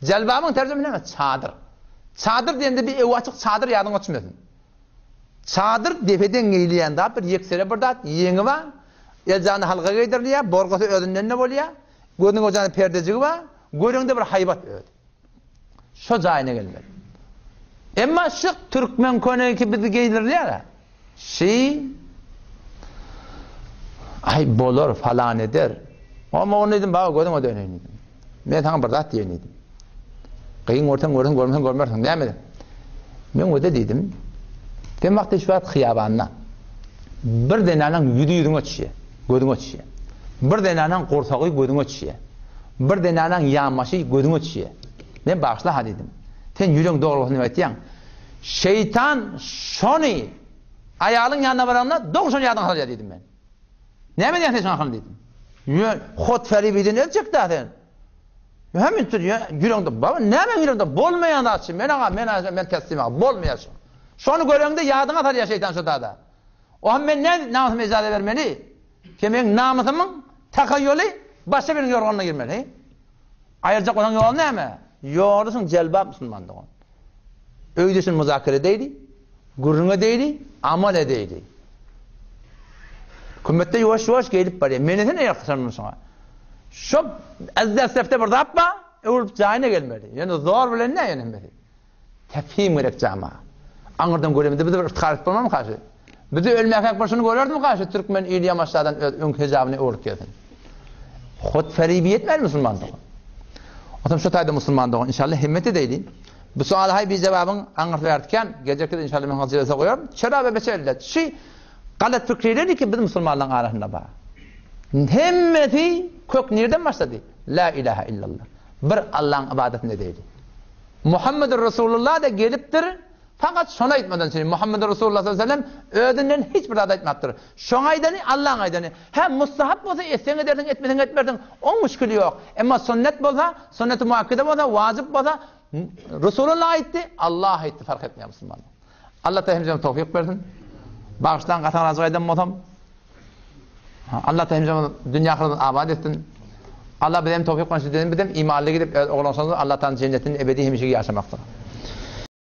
Celbabın tercümesi ne? Çadır. Çadır deyende bir ev açık çadır yadın açmıyorsun. Çadır defeden geyleyen da bir yeksere burada yeni var. Elcanı halka giydirliyor, borgası ödünden ne oluyor? Gözünün ocağını perdeciği var. Görüngde bir haybat ödü. Şu cayına gelmeli. Ama şu Türkmen konuyu ki bizi giydirliyor ya. Ay bolor falan eder. Ama onu dedim bana gözüm o döneyim. Ben sana bir zat diyeniydim. Kıyın ortan görmezsen demedim. Ben öyle dedim. Ben vakti şu an hıyabanına. Bir denenin yüzüğün açıyor. Gözün açıyor. Bir denenin korsağı gözün açıyor. Bir denenin yağmaşı gözün açıyor. Ben başla ha dedim. Sen yüzün doğruluğunu ettiyen. Şeytan şunu ayağının yanına varanla 90 yardım alacak dedim ben. Ne mi diyorsun sen dedim. Hot feribidin ölçek zaten. Hemen tutuyor yüreğimde baba ne mi yüreğimde bolmayan da açayım ben teslim al bolmayasın. Şunu görüngde yardım atar ya şeytan şu da. O hem ben ne namusuma icazet vermeli? Ki ben namusumun takayyülü başka birinin yorganına girmeli. Ayıracak olan yol ne mi? Yoğurdusun celbab Müslümanlığı. Öylesin muzakere değildi, gurruna değildi, amal edeydi. Kümmette yavaş gelip bari. Meneten ne yakışanın sana? Şu ezder sefte burada yapma, ulup cahine gelmedi. Yani zor bile ne yönemedi? Tefhim gerek cama. Anırdan göremedi, bizi ırtkar etmem mi karşı? Bizi ölmeye kalk başını görürdü mü karşı? Türkmen İlyam aşağıdan ön hecabını uğurlup geldin. Hot feribiyet mi Müslümanlığı? O zaman şu tayda Müslümanlığı inşallah himmet edeydin. Bu suala hay bir cevabın anlat verirken gelecekte inşallah ben hazırlasa koyuyorum. Çerabe beçerler. Galat fikirleri ki bizim Müslümanların arasında var. Hemmeti kök nereden başladı? La ilahe illallah. Bir Allah'ın ibadetinde değil. Muhammed Resulullah da geliptir. Fakat şuna etmeden söyleyeyim. Muhammed Resulullah sallallahu aleyhi ve sellem ödünden hiçbir adet etmektir. Şuna aydını Allah'ın aydını. Hem mustahap olsa etsen ederdin etmedin etmerdin. O müşkülü yok. Ama sünnet olsa, sünnet-i muakkide olsa, vacip olsa Resulullah etti, Allah etti fark etmiyor Müslümanlar. Allah da hemşehrim tevfik versin. Bağıştan katan razı eden oldum. Allah da hemşehrim dünya kırılın abad etsin. Allah benim tevfik versin dedim. Benim imanlı gidip oğlansanız Allah'tan cennetin ebedi hemşehri yaşamaktır.